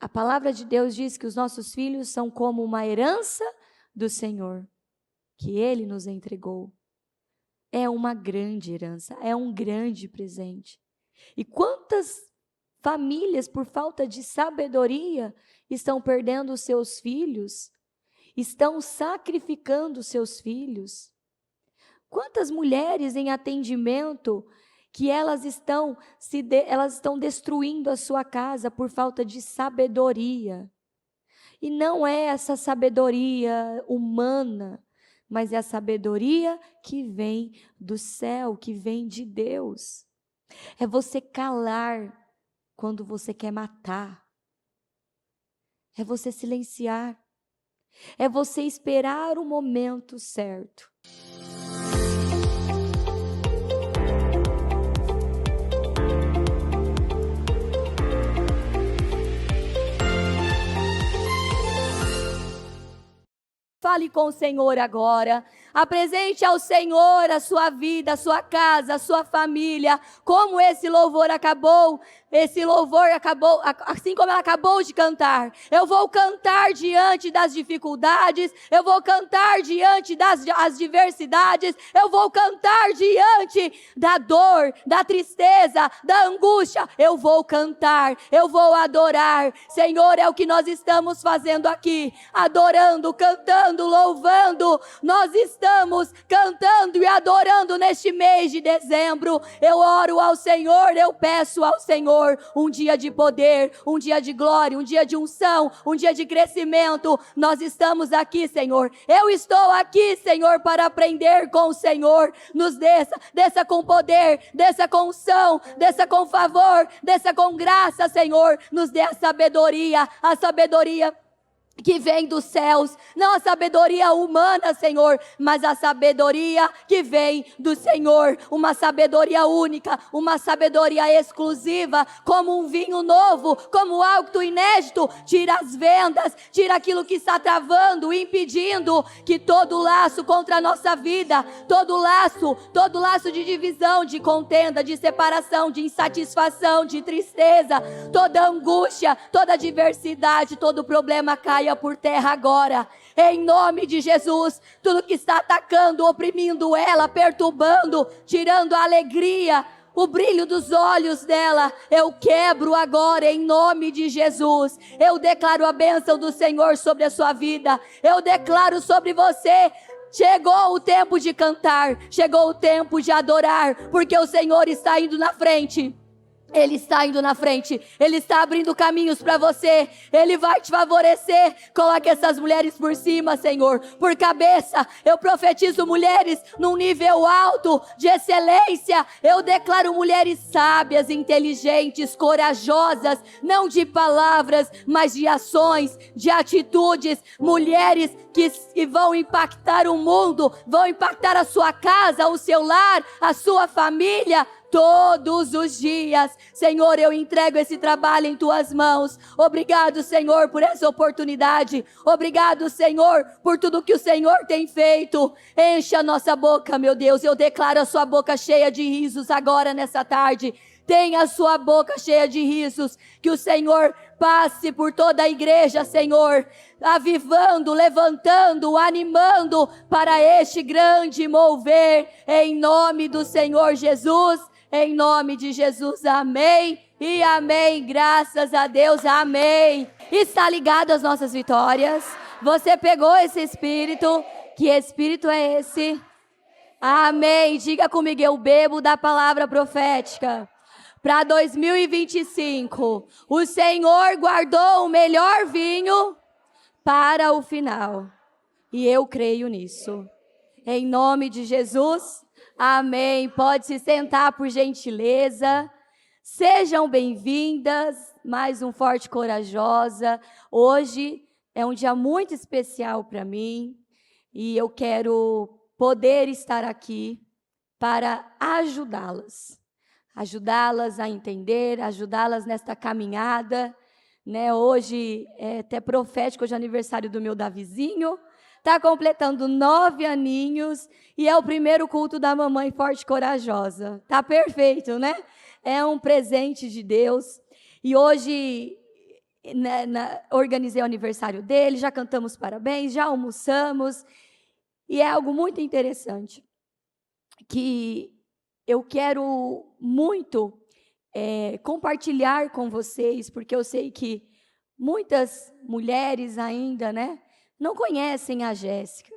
A palavra de Deus diz que os nossos filhos são como uma herança do Senhor, que Ele nos entregou. É uma grande herança, é um grande presente. E quantas famílias, por falta de sabedoria, estão perdendo os seus filhos, estão sacrificando os seus filhos? Quantas mulheres em atendimento que elas estão destruindo a sua casa por falta de sabedoria. E não é essa sabedoria humana, mas é a sabedoria que vem do céu, que vem de Deus. É você calar quando você quer matar. É você silenciar. É você esperar o momento certo. Fale com o Senhor agora. Apresente ao Senhor a sua vida, a sua casa, a sua família. Como esse louvor acabou, assim como ela acabou de cantar. Eu vou cantar diante das dificuldades, eu vou cantar diante das adversidades, eu vou cantar diante da dor, da tristeza, da angústia. Eu vou cantar, eu vou adorar. Senhor, é o que nós estamos fazendo aqui, adorando, cantando, louvando. Nós estamos cantando e adorando neste mês de dezembro. Eu oro ao Senhor, eu peço ao Senhor um dia de poder, um dia de glória, um dia de unção, um dia de crescimento. Nós estamos aqui, Senhor. Eu estou aqui, Senhor, para aprender com o Senhor. Nos desça com poder, desça com unção, desça com favor, desça com graça, Senhor. Nos dê a sabedoria que vem dos céus, não a sabedoria humana, Senhor, mas a sabedoria que vem do Senhor, uma sabedoria única, uma sabedoria exclusiva, como um vinho novo, como algo inédito. Tira as vendas, tira aquilo que está travando, impedindo que todo laço contra a nossa vida, todo laço de divisão, de contenda, de separação, de insatisfação, de tristeza, toda angústia, toda adversidade, todo problema caia por terra agora, em nome de Jesus. Tudo que está atacando, oprimindo ela, perturbando, tirando a alegria, o brilho dos olhos dela, eu quebro agora em nome de Jesus. Eu declaro a bênção do Senhor sobre a sua vida, eu declaro sobre você. Chegou o tempo de cantar, chegou o tempo de adorar, porque o Senhor está indo na frente. Ele está indo na frente, Ele está abrindo caminhos para você, Ele vai te favorecer. Coloque essas mulheres por cima, Senhor, por cabeça. Eu profetizo mulheres num nível alto de excelência. Eu declaro mulheres sábias, inteligentes, corajosas, não de palavras, mas de ações, de atitudes. Mulheres que vão impactar o mundo, vão impactar a sua casa, o seu lar, a sua família, todos os dias. Senhor, eu entrego esse trabalho em tuas mãos. Obrigado, Senhor, por essa oportunidade. Obrigado, Senhor, por tudo que o Senhor tem feito. Encha a nossa boca, meu Deus. Eu declaro a sua boca cheia de risos agora nessa tarde. Tenha a sua boca cheia de risos. Que o Senhor passe por toda a igreja, Senhor, avivando, levantando, animando para este grande mover, em nome do Senhor Jesus. Em nome de Jesus, amém e amém. Graças a Deus, amém. Está ligado às nossas vitórias? Você pegou esse Espírito? Que Espírito é esse? Amém. Diga comigo, eu bebo da palavra profética. Para 2025, o Senhor guardou o melhor vinho para o final. E eu creio nisso. Em nome de Jesus, amém. Pode se sentar por gentileza. Sejam bem-vindas. Mais um Forte Corajosa. Hoje é um dia muito especial para mim. E eu quero poder estar aqui para ajudá-las. Ajudá-las a entender, ajudá-las nesta caminhada, né? Hoje é até profético, hoje é aniversário do meu Davizinho, está completando 9 aninhos e é o primeiro culto da mamãe Forte Corajosa. Tá perfeito, né? É um presente de Deus. E hoje organizei o aniversário dele, já cantamos parabéns, já almoçamos, e é algo muito interessante, que eu quero muito compartilhar com vocês, porque eu sei que muitas mulheres ainda, né, não conhecem a Jéssica,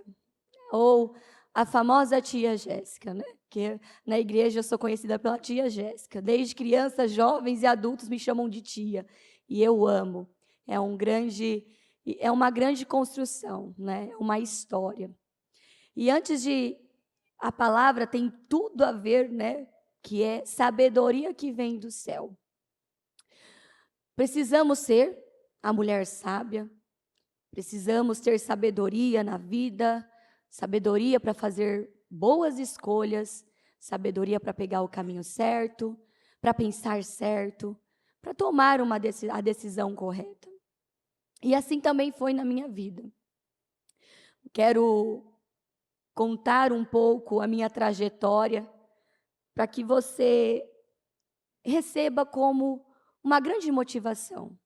ou a famosa tia Jéssica, né? Que na igreja eu sou conhecida pela tia Jéssica. Desde criança, jovens e adultos me chamam de tia, e eu amo. É uma grande construção, né? Uma história. E antes de a palavra tem tudo a ver, né? Que é sabedoria que vem do céu. Precisamos ser a mulher sábia, precisamos ter sabedoria na vida, sabedoria para fazer boas escolhas, sabedoria para pegar o caminho certo, para pensar certo, para tomar a decisão correta. E assim também foi na minha vida. Quero contar um pouco a minha trajetória para que você receba como uma grande motivação.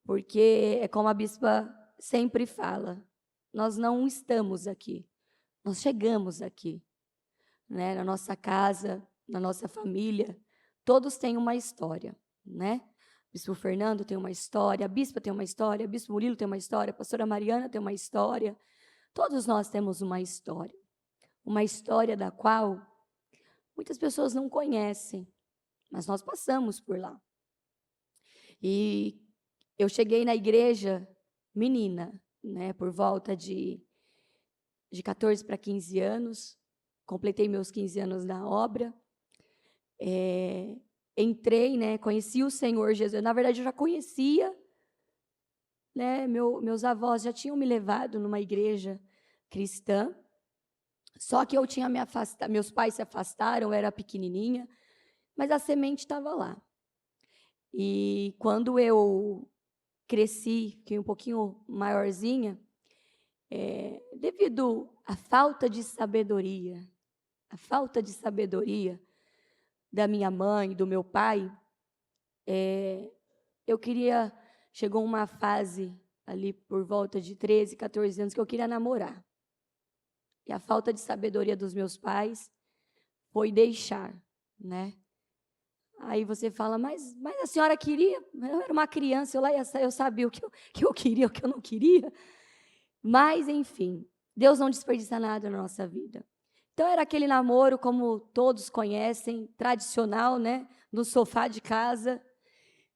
Porque é como a bispa sempre fala, nós não estamos aqui, nós chegamos aqui, né? Na nossa casa, na nossa família, todos têm uma história, né? Bispo Fernando tem uma história, a bispa tem uma história, o bispo Murilo tem uma história, a pastora Mariana tem uma história, todos nós temos uma história da qual muitas pessoas não conhecem, mas nós passamos por lá. E eu cheguei na igreja menina, né, por volta de 14 para 15 anos, completei meus 15 anos na obra, entrei, né, conheci o Senhor Jesus, na verdade eu já conhecia, né, meus avós já tinham me levado numa igreja cristã, só que eu tinha me afastado, meus pais se afastaram, eu era pequenininha, mas a semente estava lá. E quando eu cresci, fiquei um pouquinho maiorzinha, devido à falta de sabedoria da minha mãe, do meu pai, chegou uma fase ali por volta de 13, 14 anos que eu queria namorar. E a falta de sabedoria dos meus pais foi deixar, né? Aí você fala, mas a senhora queria? Eu era uma criança, eu sabia o que eu queria, o que eu não queria. Mas, enfim, Deus não desperdiça nada na nossa vida. Então, era aquele namoro, como todos conhecem, tradicional, né? No sofá de casa.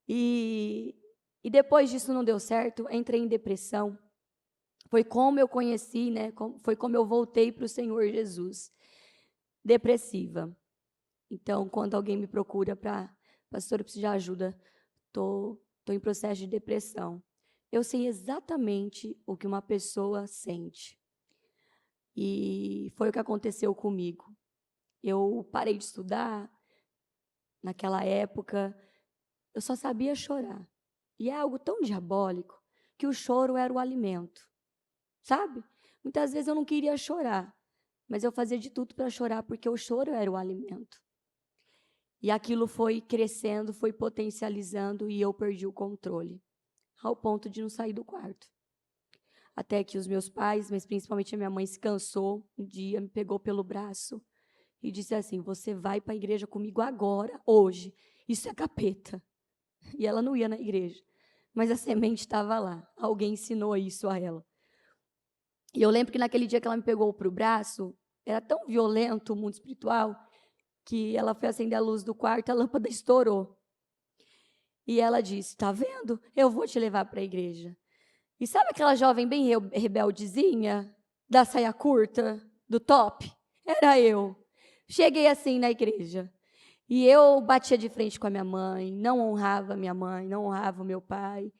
E depois disso não deu certo, entrei em depressão. Foi como eu conheci, né? Foi como eu voltei para o Senhor Jesus. Depressiva. Então, quando alguém me procura pastor, eu preciso de ajuda, estou em processo de depressão. Eu sei exatamente o que uma pessoa sente. E foi o que aconteceu comigo. Eu parei de estudar, naquela época, eu só sabia chorar. E é algo tão diabólico que o choro era o alimento, sabe? Muitas vezes eu não queria chorar, mas eu fazia de tudo para chorar, porque o choro era o alimento. E aquilo foi crescendo, foi potencializando, e eu perdi o controle, ao ponto de não sair do quarto. Até que os meus pais, mas principalmente a minha mãe, se cansou um dia, me pegou pelo braço e disse assim, você vai para a igreja comigo agora, hoje, isso é capeta. E ela não ia na igreja, mas a semente estava lá, alguém ensinou isso a ela. E eu lembro que naquele dia que ela me pegou para o braço, era tão violento o mundo espiritual, que ela foi acender a luz do quarto, a lâmpada estourou. E ela disse, tá vendo? Eu vou te levar para a igreja. E sabe aquela jovem bem rebeldezinha, da saia curta, do top? Era eu. Cheguei assim na igreja. E eu batia de frente com a minha mãe, não honrava minha mãe, não honrava o meu pai.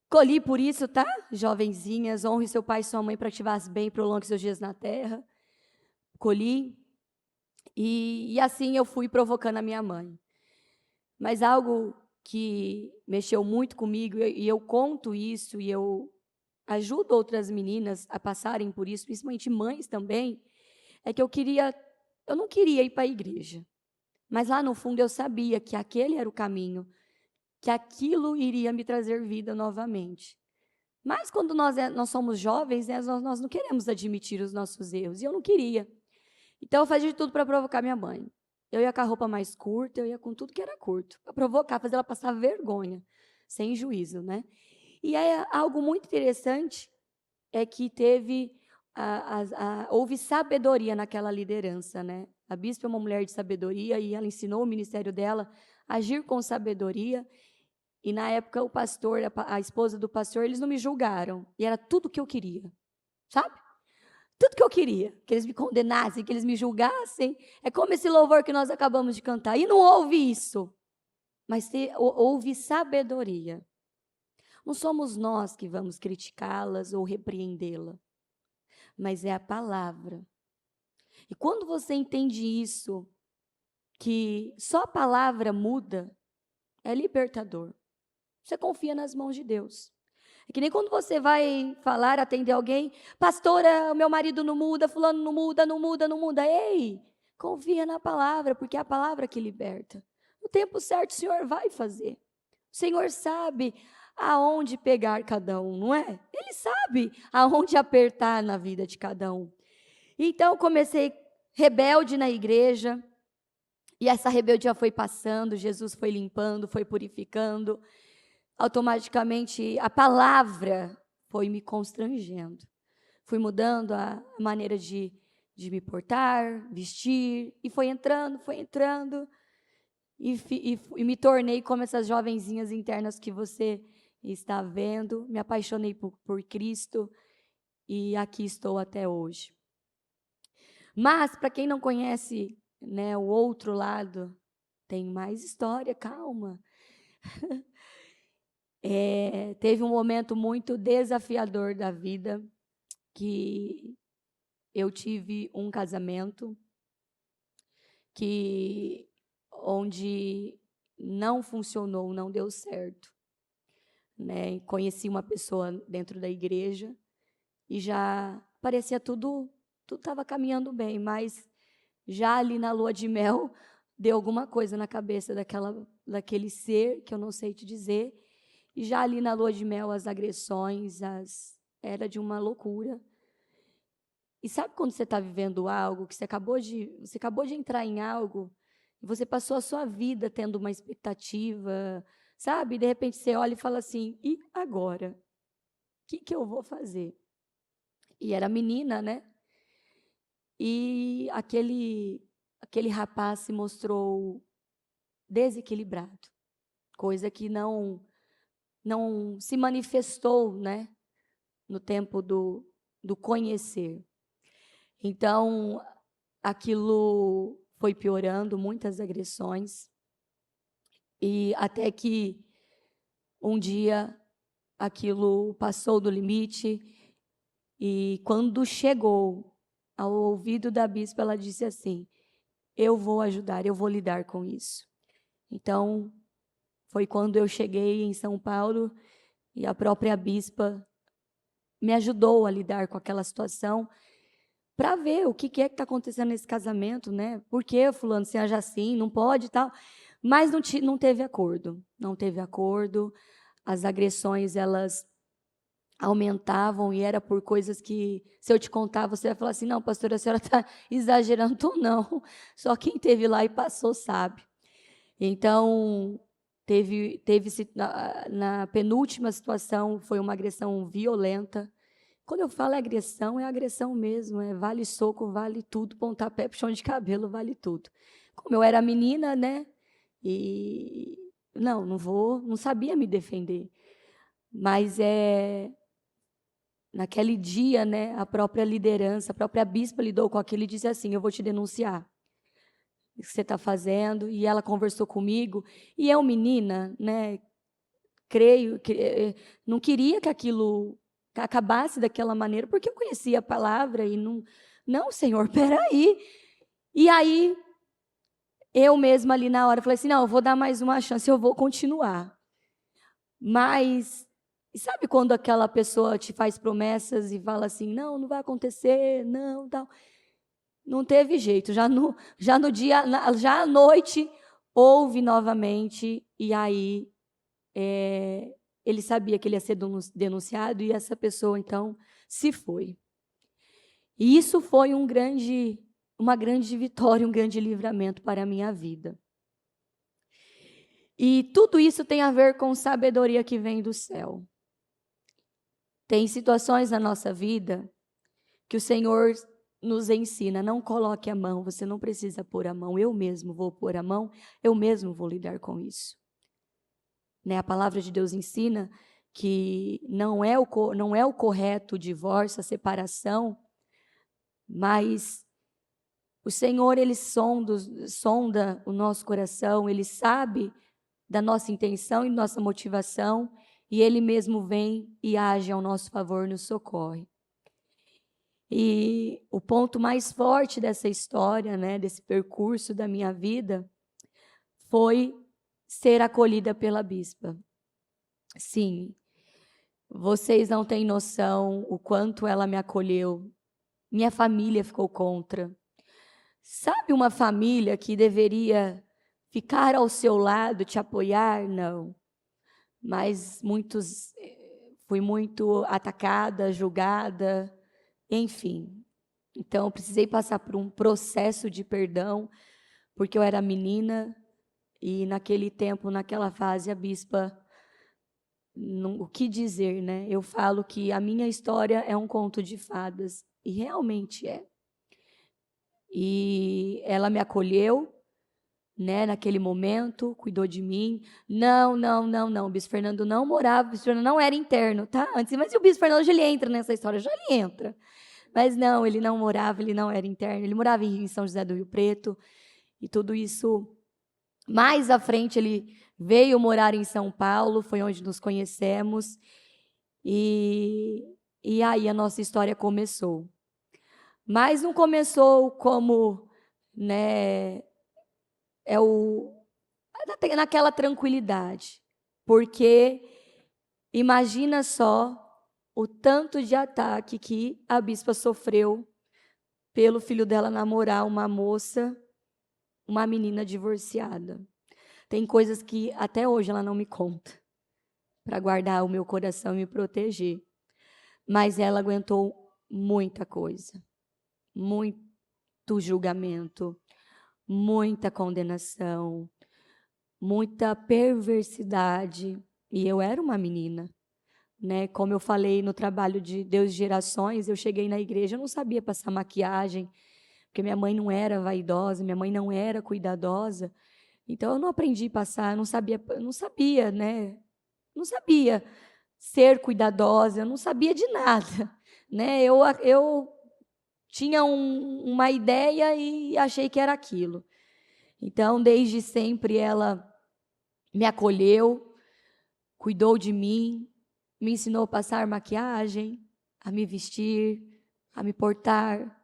Colhi por isso, tá? Jovenzinhas, honre seu pai e sua mãe para que te vás bem, prolongue seus dias na terra. Colhi. E assim eu fui provocando a minha mãe. Mas algo que mexeu muito comigo, e eu conto isso, e eu ajudo outras meninas a passarem por isso, principalmente mães também, é que eu não queria ir para a igreja. Mas lá no fundo eu sabia que aquele era o caminho que aquilo iria me trazer vida novamente. Mas quando nós somos jovens, né, nós não queremos admitir os nossos erros, e eu não queria. Então eu fazia de tudo para provocar minha mãe. Eu ia com a roupa mais curta, eu ia com tudo que era curto, para provocar, fazer ela passar vergonha, sem juízo, né? E aí, algo muito interessante é que houve sabedoria naquela liderança, né? A bispa é uma mulher de sabedoria e ela ensinou o ministério dela a agir com sabedoria. E na época o pastor, a esposa do pastor, eles não me julgaram. E era tudo o que eu queria, sabe? Tudo que eu queria, que eles me condenassem, que eles me julgassem. É como esse louvor que nós acabamos de cantar. E não houve isso, mas houve sabedoria. Não somos nós que vamos criticá-las ou repreendê-la, mas é a palavra. E quando você entende isso, que só a palavra muda, é libertador. Você confia nas mãos de Deus. É que nem quando você vai falar, atender alguém, pastora, o meu marido não muda, fulano não muda, não muda, não muda. Ei, confia na palavra, porque é a palavra que liberta. No tempo certo o Senhor vai fazer. O Senhor sabe aonde pegar cada um, não é? Ele sabe aonde apertar na vida de cada um. Então comecei rebelde na igreja, e essa rebeldia foi passando, Jesus foi limpando, foi purificando. Automaticamente a palavra foi me constrangendo. Fui mudando a maneira de me portar, vestir, e foi entrando, e me tornei como essas jovenzinhas internas que você está vendo. Me apaixonei por Cristo, e aqui estou até hoje. Mas, para quem não conhece, né, o outro lado, tem mais história, calma. Teve um momento muito desafiador da vida, que eu tive um casamento onde não funcionou, não deu certo, né? Conheci uma pessoa dentro da igreja e já parecia tudo estava caminhando bem, mas já ali na lua de mel deu alguma coisa na cabeça daquele ser que eu não sei te dizer. E já ali na lua de mel, as agressões, era de uma loucura. E sabe quando você está vivendo algo, que você acabou de entrar em algo, e você passou a sua vida tendo uma expectativa, sabe? E de repente você olha e fala assim, e agora? O que eu vou fazer? E era menina, né? E aquele rapaz se mostrou desequilibrado, coisa que não se manifestou, né, no tempo do conhecer. Então, aquilo foi piorando, muitas agressões, e até que um dia aquilo passou do limite, e quando chegou ao ouvido da bispa, ela disse assim, eu vou ajudar, eu vou lidar com isso. Então, foi quando eu cheguei em São Paulo e a própria bispa me ajudou a lidar com aquela situação para ver o que é que está acontecendo nesse casamento, né? Por que fulano se age assim, não pode e tal. Mas não teve acordo, as agressões, elas aumentavam e era por coisas que, se eu te contar, você vai falar assim, não, pastora, a senhora está exagerando ou não. Só quem esteve lá e passou sabe. Então, teve-se, na penúltima situação, foi uma agressão violenta. Quando eu falo é agressão mesmo, vale soco, vale tudo, pontapé, puxão de cabelo, vale tudo. Como eu era menina, né, e não sabia me defender. Mas naquele dia, né, a própria liderança, a própria bispa lidou com aquilo e disse assim, eu vou te denunciar. O que você está fazendo? E ela conversou comigo, e eu, menina, né, creio, que não queria que aquilo acabasse daquela maneira, porque eu conhecia a palavra e não, Senhor, peraí. E aí, eu mesma ali na hora, falei assim, não, eu vou dar mais uma chance, eu vou continuar. Mas, sabe quando aquela pessoa te faz promessas e fala assim, não vai acontecer, não, tal. Não teve jeito, já no dia, já à noite, houve novamente, e aí ele sabia que ele ia ser denunciado e essa pessoa, então, se foi. E isso foi uma grande vitória, um grande livramento para a minha vida. E tudo isso tem a ver com sabedoria que vem do céu. Tem situações na nossa vida que o Senhor nos ensina, não coloque a mão, você não precisa pôr a mão, eu mesmo vou pôr a mão, eu mesmo vou lidar com isso. A palavra de Deus ensina que não é o correto o divórcio, a separação, mas o Senhor, Ele sonda o nosso coração, Ele sabe da nossa intenção e nossa motivação, e Ele mesmo vem e age ao nosso favor, nos socorre. E o ponto mais forte dessa história, desse percurso da minha vida, foi ser acolhida pela bispa. Sim, vocês não têm noção o quanto ela me acolheu. Minha família ficou contra. Sabe uma família que deveria ficar ao seu lado, te apoiar? Não. Mas fui muito atacada, julgada, enfim. Então, eu precisei passar por um processo de perdão, porque eu era menina e naquele tempo, naquela fase, a bispa, o que dizer, Eu falo que a minha história é um conto de fadas, e realmente é. E ela me acolheu, naquele momento, cuidou de mim. Não, o bispo Fernando não morava, o bispo Fernando não era interno, tá? Mas o bispo Fernando, hoje ele entra nessa história, já ele entra. Mas não, ele não morava, ele não era interno, ele morava em São José do Rio Preto, e tudo isso. Mais à frente, ele veio morar em São Paulo, foi onde nos conhecemos, e aí a nossa história começou. Mas não começou como, naquela tranquilidade, porque imagina só o tanto de ataque que a bispa sofreu pelo filho dela namorar uma moça, uma menina divorciada. Tem coisas que até hoje ela não me conta, para guardar o meu coração e me proteger. Mas ela aguentou muita coisa, muito julgamento, muita condenação, muita perversidade. E eu era uma menina, Como eu falei no trabalho de Deus de Gerações, eu cheguei na igreja, eu não sabia passar maquiagem, porque minha mãe não era vaidosa, minha mãe não era cuidadosa. Então, eu não aprendi a passar, não sabia, Não sabia ser cuidadosa, eu não sabia de nada, Eu tinha uma ideia e achei que era aquilo. Então, desde sempre, ela me acolheu, cuidou de mim, me ensinou a passar maquiagem, a me vestir, a me portar.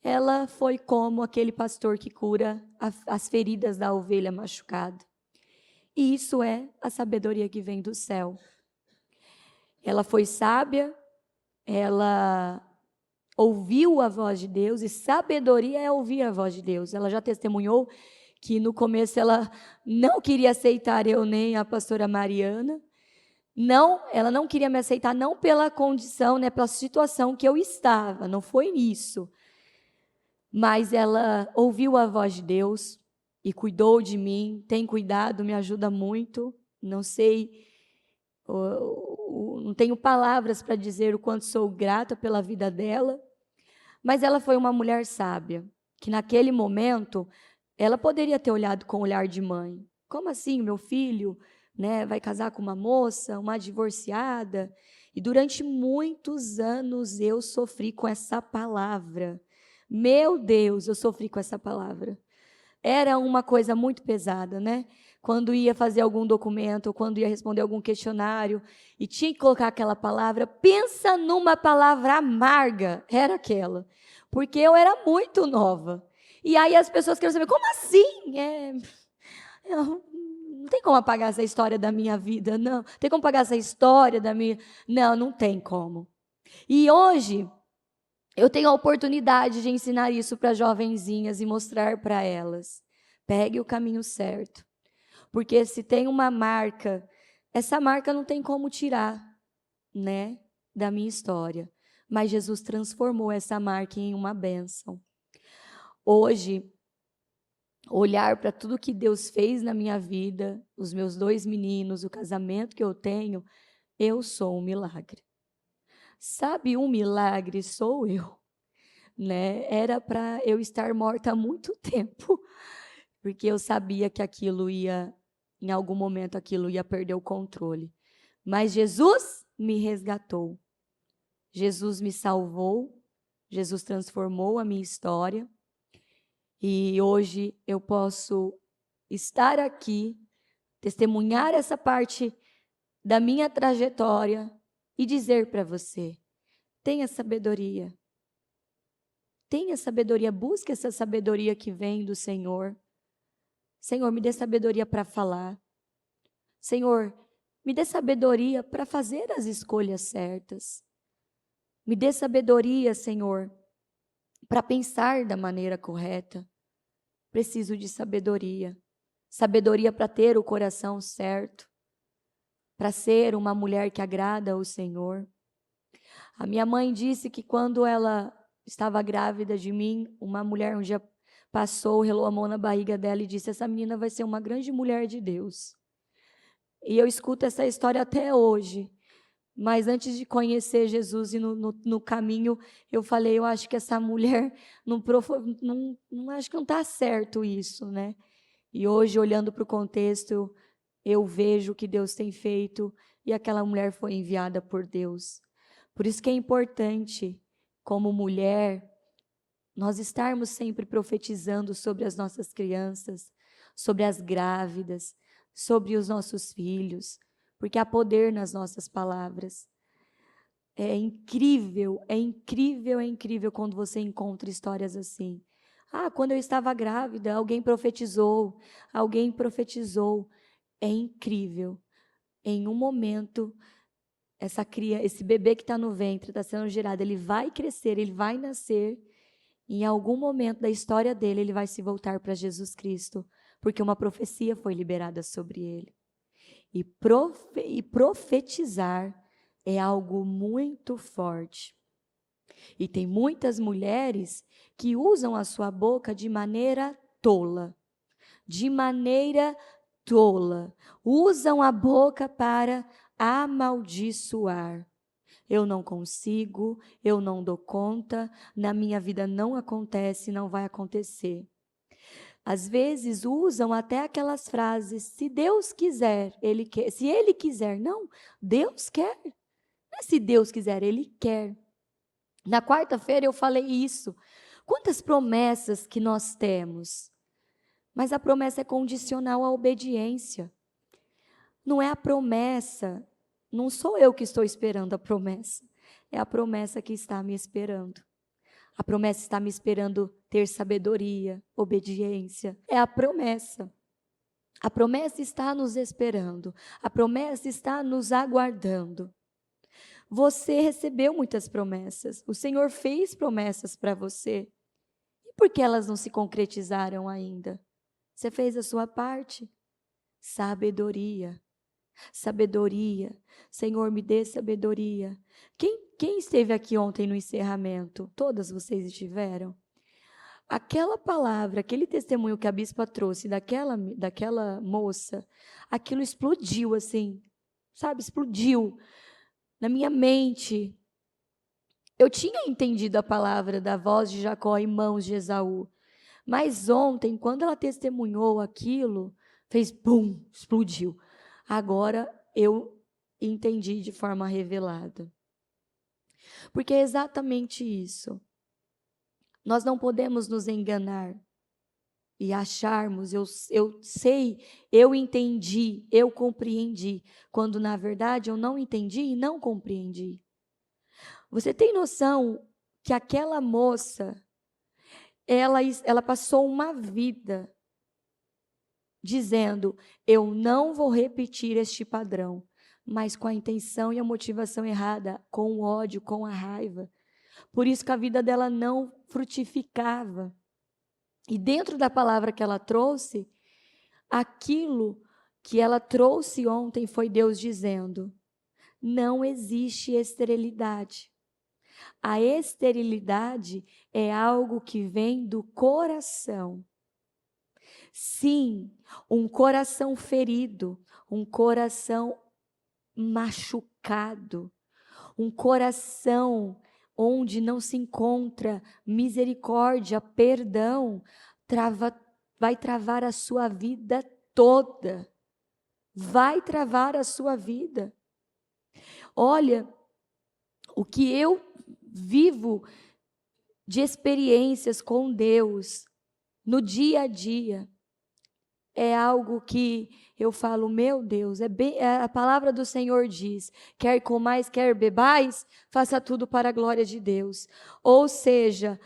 Ela foi como aquele pastor que cura as feridas da ovelha machucada. E isso é a sabedoria que vem do céu. Ela foi sábia, ela ouviu a voz de Deus, e sabedoria é ouvir a voz de Deus. Ela já testemunhou que no começo ela não queria aceitar eu nem a pastora Mariana. Não, ela não queria me aceitar, não pela condição, pela situação que eu estava, não foi isso. Mas ela ouviu a voz de Deus e cuidou de mim, tem cuidado, me ajuda muito. Não sei, não tenho palavras para dizer o quanto sou grata pela vida dela, mas ela foi uma mulher sábia, que naquele momento, ela poderia ter olhado com o olhar de mãe. Como assim, meu filho, vai casar com uma moça, uma divorciada? E durante muitos anos eu sofri com essa palavra. Meu Deus, eu sofri com essa palavra. Era uma coisa muito pesada, Quando ia fazer algum documento, ou quando ia responder algum questionário, e tinha que colocar aquela palavra, pensa numa palavra amarga, era aquela. Porque eu era muito nova. E aí as pessoas queriam saber, como assim? Não tem como apagar essa história da minha vida, não. Tem como apagar essa história da minha... Não tem como. E hoje, eu tenho a oportunidade de ensinar isso para jovenzinhas e mostrar para elas. Pegue o caminho certo. Porque se tem uma marca Essa marca não tem como tirar, né, da minha história. Mas Jesus transformou essa marca em uma bênção. Hoje, olhar para tudo que Deus fez na minha vida, os meus 2 meninos, o casamento que eu tenho, eu sou um milagre. Sabe, um milagre sou eu, né? Era para eu estar morta há muito tempo, porque eu sabia que aquilo ia, em algum momento aquilo ia perder o controle. Mas Jesus me resgatou. Jesus me salvou. Jesus transformou a minha história. E hoje eu posso estar aqui, testemunhar essa parte da minha trajetória e dizer para você: tenha sabedoria. Tenha sabedoria, busque essa sabedoria que vem do Senhor. Senhor, me dê sabedoria para falar. Senhor, me dê sabedoria para fazer as escolhas certas. Me dê sabedoria, Senhor, para pensar da maneira correta. Preciso de sabedoria. Sabedoria para ter o coração certo. Para ser uma mulher que agrada ao Senhor. A minha mãe disse que quando ela estava grávida de mim, uma mulher um dia passou, relou a mão na barriga dela e disse: essa menina vai ser uma grande mulher de Deus. E eu escuto essa história até hoje. Mas antes de conhecer Jesus e no caminho, eu falei, eu acho que essa mulher, não acho que não está certo isso, né? E hoje, olhando para o contexto, eu vejo o que Deus tem feito e aquela mulher foi enviada por Deus. Por isso que é importante, como mulher, nós estarmos sempre profetizando sobre as nossas crianças, sobre as grávidas, sobre os nossos filhos, porque há poder nas nossas palavras. É incrível, é incrível, é incrível quando você encontra histórias assim. Ah, quando eu estava grávida, alguém profetizou, alguém profetizou. É incrível. Em um momento, esse bebê que está no ventre, está sendo gerado, ele vai crescer, ele vai nascer. Em algum momento da história dele, ele vai se voltar para Jesus Cristo, porque uma profecia foi liberada sobre ele. E profetizar é algo muito forte. E tem muitas mulheres que usam a sua boca de maneira tola. De maneira tola. Usam a boca para amaldiçoar. Eu não consigo, eu não dou conta, na minha vida não acontece, não vai acontecer. Às vezes usam até aquelas frases, se Deus quiser, Ele quer. Se Ele quiser, não, Deus quer. Não é se Deus quiser, Ele quer. Na quarta-feira eu falei isso. Quantas promessas que nós temos, mas a promessa é condicional à obediência. Não é a promessa, não sou eu que estou esperando a promessa, é a promessa que está me esperando. A promessa está me esperando ter sabedoria, obediência. É a promessa. A promessa está nos esperando. A promessa está nos aguardando. Você recebeu muitas promessas. O Senhor fez promessas para você. E por que elas não se concretizaram ainda? Você fez a sua parte? Sabedoria. Sabedoria. Senhor, me dê sabedoria. Quem esteve aqui ontem no encerramento? Todas vocês estiveram? Aquela palavra, aquele testemunho que a bispa trouxe daquela moça, aquilo explodiu assim, sabe? Explodiu na minha mente. Eu tinha entendido a palavra da voz de Jacó e mãos de Esaú, mas ontem, quando ela testemunhou aquilo, fez bum, explodiu. Agora eu entendi de forma revelada. Porque é exatamente isso. Nós não podemos nos enganar e acharmos, eu sei, eu entendi, eu compreendi, quando na verdade eu não entendi e não compreendi. Você tem noção que aquela moça, ela passou uma vida dizendo, eu não vou repetir este padrão, mas com a intenção e a motivação errada, com o ódio, com a raiva. Por isso que a vida dela não frutificava. E dentro da palavra que ela trouxe, aquilo que ela trouxe ontem foi Deus dizendo: não existe esterilidade. A esterilidade é algo que vem do coração. Sim, um coração ferido, um coração machucado, um coração onde não se encontra misericórdia, perdão, vai travar a sua vida toda. Vai travar a sua vida. Olha, o que eu vivo de experiências com Deus no dia a dia é algo que eu falo, meu Deus, a palavra do Senhor diz: quer comais, quer bebais, faça tudo para a glória de Deus. Ou seja,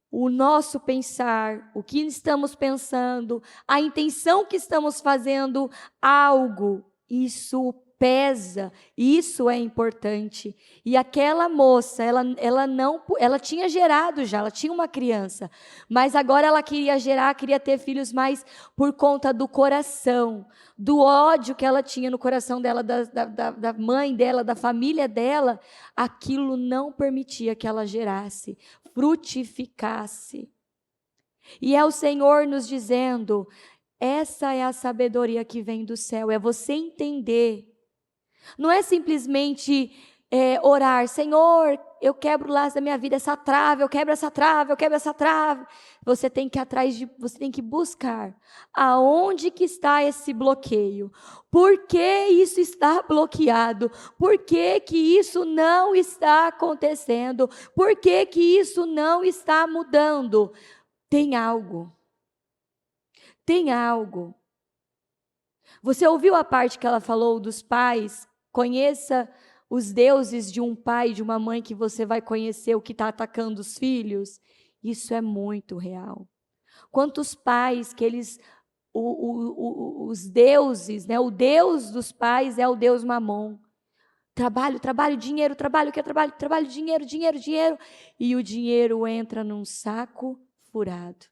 o nosso pensar, o que estamos pensando, a intenção que estamos fazendo algo, isso pesa, isso é importante. E aquela moça, ela tinha gerado já, ela tinha uma criança, mas agora ela queria ter filhos, mais por conta do coração, do ódio que ela tinha no coração dela, da mãe dela, da família dela, aquilo não permitia que ela gerasse, frutificasse. E é o Senhor nos dizendo: essa é a sabedoria que vem do céu, é você entender. Não é simplesmente orar: Senhor, eu quebro o laço da minha vida, essa trave, eu quebro essa trave, eu quebro essa trave. Você tem que ir atrás você tem que buscar aonde que está esse bloqueio. Por que isso está bloqueado? Por que que isso não está acontecendo? Por que que isso não está mudando? Tem algo. Tem algo. Você ouviu a parte que ela falou dos pais? Conheça os deuses de um pai e de uma mãe, que você vai conhecer o que está atacando os filhos. Isso é muito real. Quantos pais que eles, os deuses, né? O Deus dos pais é o Deus Mamon. Trabalho, dinheiro, trabalho, dinheiro. E o dinheiro entra num saco furado.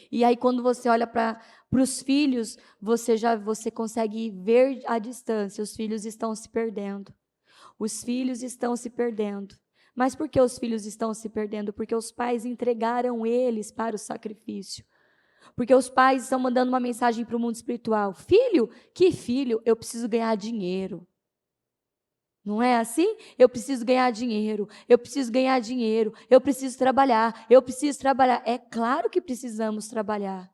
E aí, quando você olha para os filhos, você consegue ver à distância, os filhos estão se perdendo. Os filhos estão se perdendo. Mas por que os filhos estão se perdendo? Porque os pais entregaram eles para o sacrifício. Porque os pais estão mandando uma mensagem para o mundo espiritual: filho, que filho? Eu preciso ganhar dinheiro. Não é assim? Eu preciso ganhar dinheiro, eu preciso ganhar dinheiro, eu preciso trabalhar, eu preciso trabalhar. É claro que precisamos trabalhar.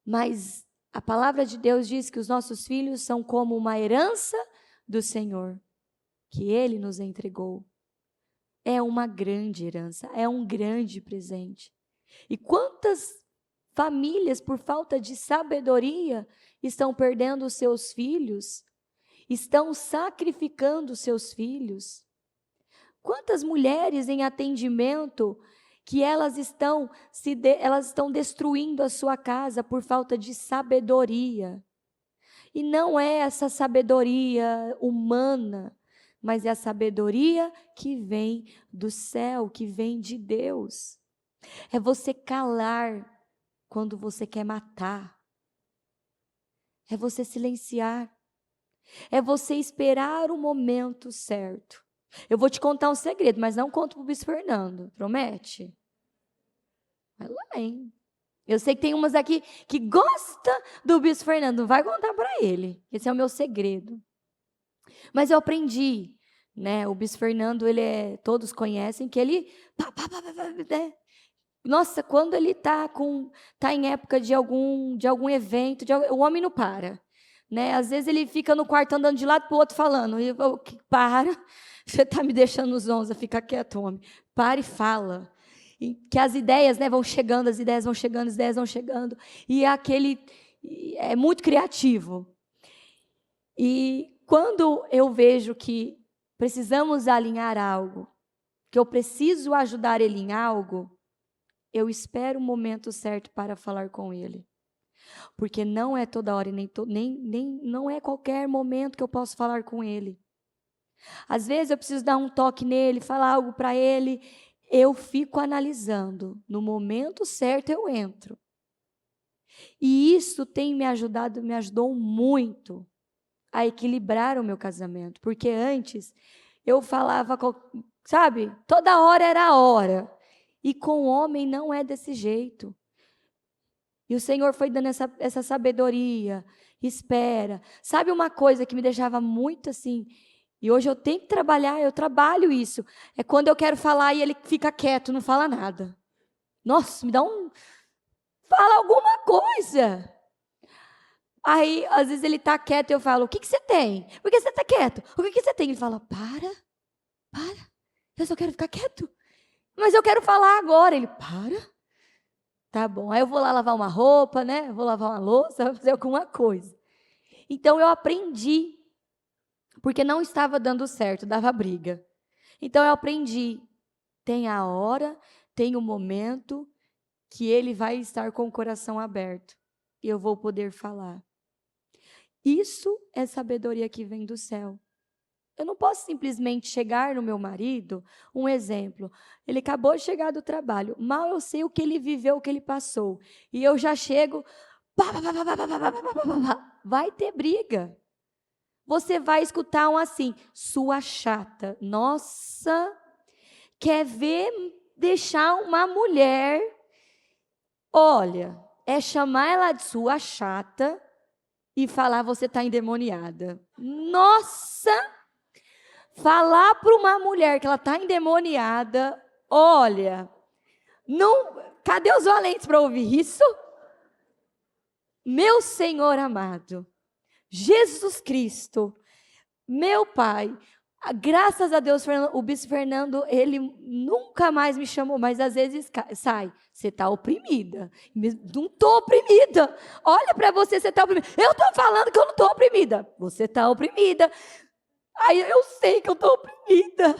Mas a palavra de Deus diz que os nossos filhos são como uma herança do Senhor, que Ele nos entregou. É uma grande herança, é um grande presente. E quantas famílias, por falta de sabedoria, estão perdendo os seus filhos? Estão sacrificando seus filhos? Quantas mulheres em atendimento que elas estão destruindo a sua casa por falta de sabedoria? E não é essa sabedoria humana, mas é a sabedoria que vem do céu, que vem de Deus. É você calar quando você quer matar. É você silenciar. É você esperar o momento certo. Eu vou te contar um segredo, mas não conto para o Bispo Fernando. Promete? Vai lá, hein? Eu sei que tem umas aqui que gostam do Bispo Fernando. Não vai contar para ele. Esse é o meu segredo. Mas eu aprendi, né? O Bispo Fernando, todos conhecem que ele... né? Nossa, quando ele está em época de algum evento, o homem não para. Né? Às vezes ele fica no quarto andando de lado para o outro falando: para, você está me deixando nos onza, fica quieto, homem. Para e fala. E que as ideias, né, vão chegando, as ideias vão chegando. E é muito criativo. E quando eu vejo que precisamos alinhar algo, que eu preciso ajudar ele em algo, eu espero o momento certo para falar com ele. Porque não é toda hora, não é qualquer momento que eu posso falar com ele. Às vezes eu preciso dar um toque nele, falar algo para ele. Eu fico analisando. No momento certo eu entro. E isso tem me ajudou muito a equilibrar o meu casamento. Porque antes eu falava, sabe, toda hora era a hora. E com o homem não é desse jeito. E o Senhor foi dando essa sabedoria, espera. Sabe uma coisa que me deixava muito assim, e hoje eu tenho que trabalhar, eu trabalho isso, é quando eu quero falar e ele fica quieto, não fala nada. Nossa, me dá fala alguma coisa. Aí, às vezes ele está quieto e eu falo, o que você tem? Por que você está quieto? O que você tem? Ele fala, para, eu só quero ficar quieto. Mas eu quero falar agora. Ele, para. Tá bom, aí eu vou lá lavar uma roupa, né? Vou lavar uma louça, vou fazer alguma coisa. Então eu aprendi, porque não estava dando certo, dava briga. Então eu aprendi, tem a hora, tem o momento que ele vai estar com o coração aberto e eu vou poder falar. Isso é sabedoria que vem do céu. Eu não posso simplesmente chegar no meu marido, um exemplo, ele acabou de chegar do trabalho, mal eu sei o que ele viveu, o que ele passou, e eu já chego, vai ter briga. Você vai escutar um assim, sua chata, nossa, quer ver deixar uma mulher, olha, é chamar ela de sua chata e falar você está endemoniada. Nossa! Falar para uma mulher que ela está endemoniada, olha, não, cadê os valentes para ouvir isso? Meu Senhor amado, Jesus Cristo, meu Pai, graças a Deus, o bispo Fernando, ele nunca mais me chamou, mas às vezes sai, você está oprimida. Não estou oprimida. Olha para você está oprimida. Eu estou falando que eu não estou oprimida. Você está oprimida. Aí eu sei que eu estou oprimida,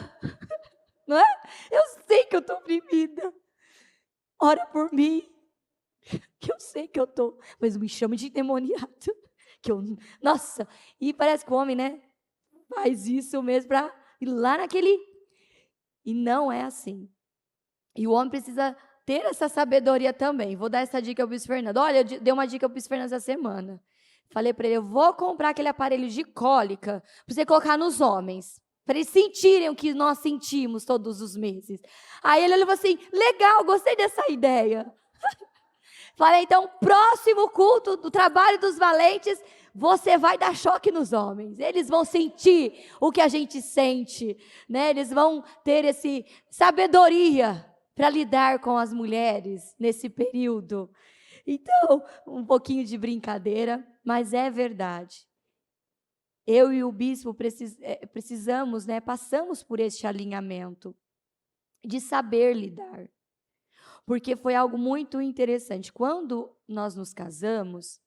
não é? Eu sei que eu estou oprimida. Ora por mim, que eu sei que eu estou, mas me chama de endemoniado. Nossa, e parece que o homem, né, faz isso mesmo para ir lá naquele... E não é assim. E o homem precisa ter essa sabedoria também. Vou dar essa dica ao bispo Fernando. Olha, eu dei uma dica ao bispo Fernando essa semana. Falei para ele, eu vou comprar aquele aparelho de cólica para você colocar nos homens, para eles sentirem o que nós sentimos todos os meses. Aí ele falou assim, legal, gostei dessa ideia. Falei, então, próximo culto do trabalho dos valentes, você vai dar choque nos homens. Eles vão sentir o que a gente sente, né? Eles vão ter essa sabedoria para lidar com as mulheres nesse período. Então, um pouquinho de brincadeira, mas é verdade. Eu e o bispo precisamos, né, passamos por este alinhamento de saber lidar. Porque foi algo muito interessante. Quando nós nos casamos,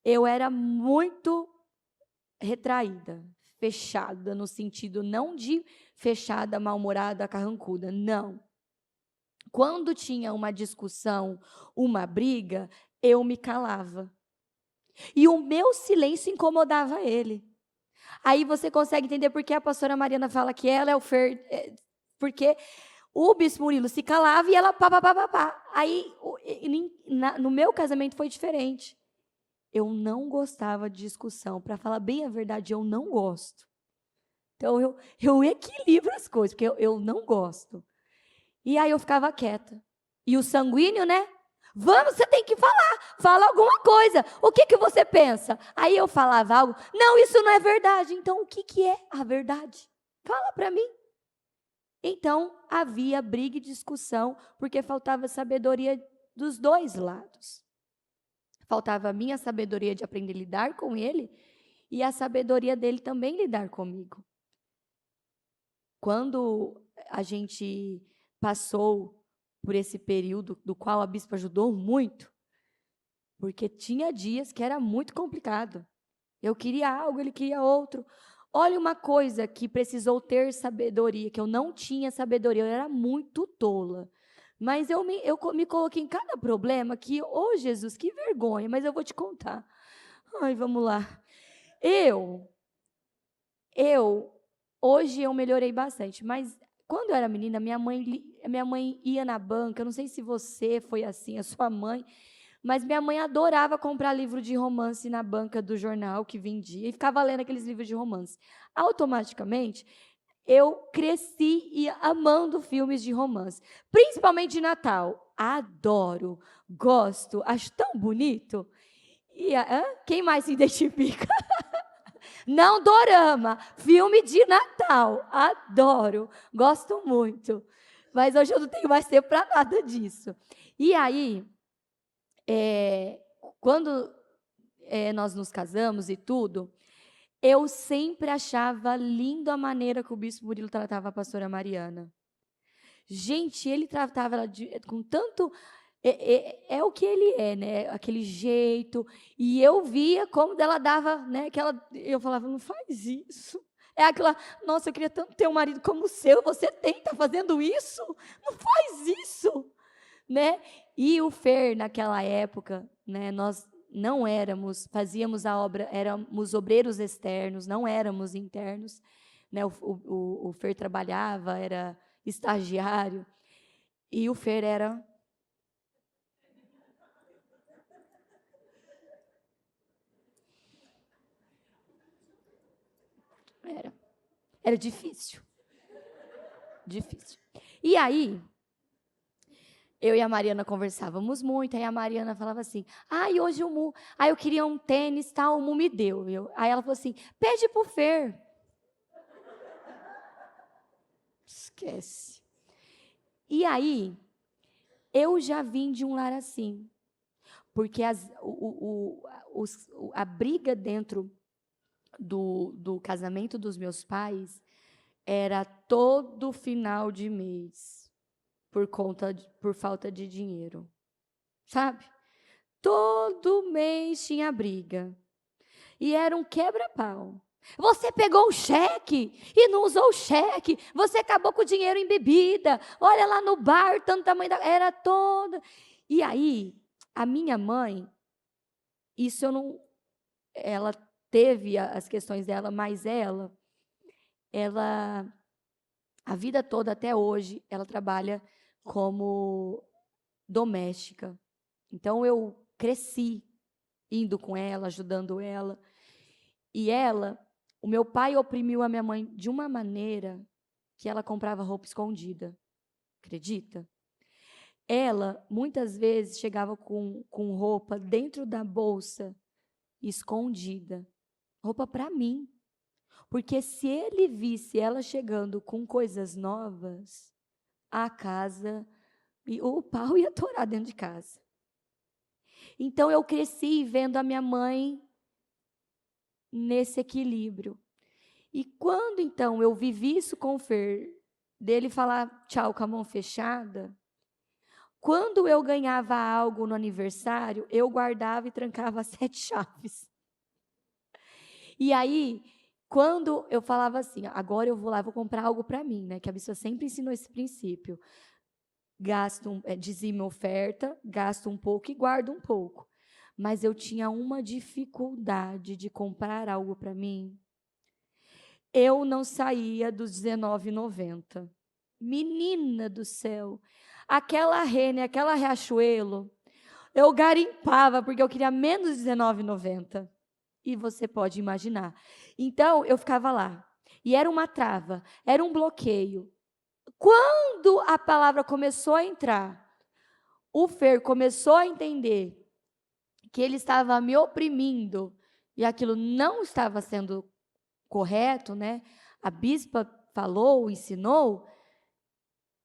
eu era muito retraída, fechada, no sentido não de fechada, mal-humorada, carrancuda, não. Quando tinha uma discussão, uma briga, eu me calava. E o meu silêncio incomodava ele. Aí você consegue entender por que a pastora Mariana fala que ela é o porque o bispo Murilo se calava e ela pá. Aí, no meu casamento foi diferente. Eu não gostava de discussão. Para falar bem a verdade, eu não gosto. Então, eu equilibro as coisas, porque eu não gosto. E aí eu ficava quieta. E o sanguíneo, né? Vamos, você tem que falar. Fala alguma coisa. O que você pensa? Aí eu falava algo. Não, isso não é verdade. Então, o que é a verdade? Fala para mim. Então, havia briga e discussão, porque faltava sabedoria dos dois lados. Faltava a minha sabedoria de aprender a lidar com ele e a sabedoria dele também lidar comigo. Quando a gente passou por esse período, do qual a bispa ajudou muito, porque tinha dias que era muito complicado. Eu queria algo, ele queria outro. Olha uma coisa que precisou ter sabedoria, que eu não tinha sabedoria, eu era muito tola. Mas eu me coloquei em cada problema que, Jesus, que vergonha, mas eu vou te contar. Ai, vamos lá. Hoje eu melhorei bastante, mas quando eu era menina, minha mãe ia na banca, eu não sei se você foi assim, a sua mãe, Mas minha mãe adorava comprar livro de romance na banca do jornal que vendia e ficava lendo aqueles livros de romance. Automaticamente, eu cresci amando filmes de romance, principalmente de Natal. Adoro, gosto, acho tão bonito. Quem mais se identifica? Não dorama, filme de Natal. Adoro, gosto muito. Mas hoje eu não tenho mais tempo para nada disso. E aí, quando nós nos casamos e tudo, eu sempre achava lindo a maneira que o bispo Murilo tratava a pastora Mariana. Gente, ele tratava ela com tanto... É o que ele é, né? Aquele jeito. E eu via como ela dava, né? Eu falava, não faz isso. É aquela, nossa, eu queria tanto ter um marido como o seu. Você tá fazendo isso? Não faz isso, né? E o Fer, naquela época, né? Nós não fazíamos a obra, éramos obreiros externos, não éramos internos, né? O Fer trabalhava, era estagiário. E o Fer era... Era difícil. Difícil. E aí, eu e a Mariana conversávamos muito, aí a Mariana falava assim, hoje o Mu... eu queria um tênis, tal, o Mu me deu. Aí ela falou assim, pede pro Fer. Esquece. E aí, eu já vim de um lar assim, porque a briga dentro do casamento dos meus pais era todo final de mês, por falta de dinheiro, sabe? Todo mês tinha briga, e era um quebra-pau. Você pegou o cheque e não usou o cheque, você acabou com o dinheiro em bebida, olha lá no bar, tanto tamanho era toda. E aí, a minha mãe, isso eu não... Ela teve as questões dela, mas ela, a vida toda até hoje, ela trabalha como doméstica. Então, eu cresci indo com ela, ajudando ela. E o meu pai oprimiu a minha mãe de uma maneira que ela comprava roupa escondida. Acredita? Ela, muitas vezes, chegava com roupa dentro da bolsa, escondida. Roupa para mim. Porque se ele visse ela chegando com coisas novas, a casa, o pau ia torar dentro de casa. Então, eu cresci vendo a minha mãe nesse equilíbrio. E quando, então, eu vivi isso com o Fer, dele falar tchau com a mão fechada, quando eu ganhava algo no aniversário, eu guardava e trancava 7 chaves. E aí, quando eu falava assim, agora eu vou lá, vou comprar algo para mim, né? Que a pessoa sempre ensinou esse princípio. Dizime oferta, gasto um pouco e guardo um pouco. Mas eu tinha uma dificuldade de comprar algo para mim. Eu não saía dos R$19,90. Menina do céu! Aquela Renner, aquela Riachuelo, eu garimpava porque eu queria menos de R$19,90. E você pode imaginar. Então, eu ficava lá. E era uma trava, era um bloqueio. Quando a palavra começou a entrar, o Fer começou a entender que ele estava me oprimindo e aquilo não estava sendo correto, né? A bispa falou, ensinou.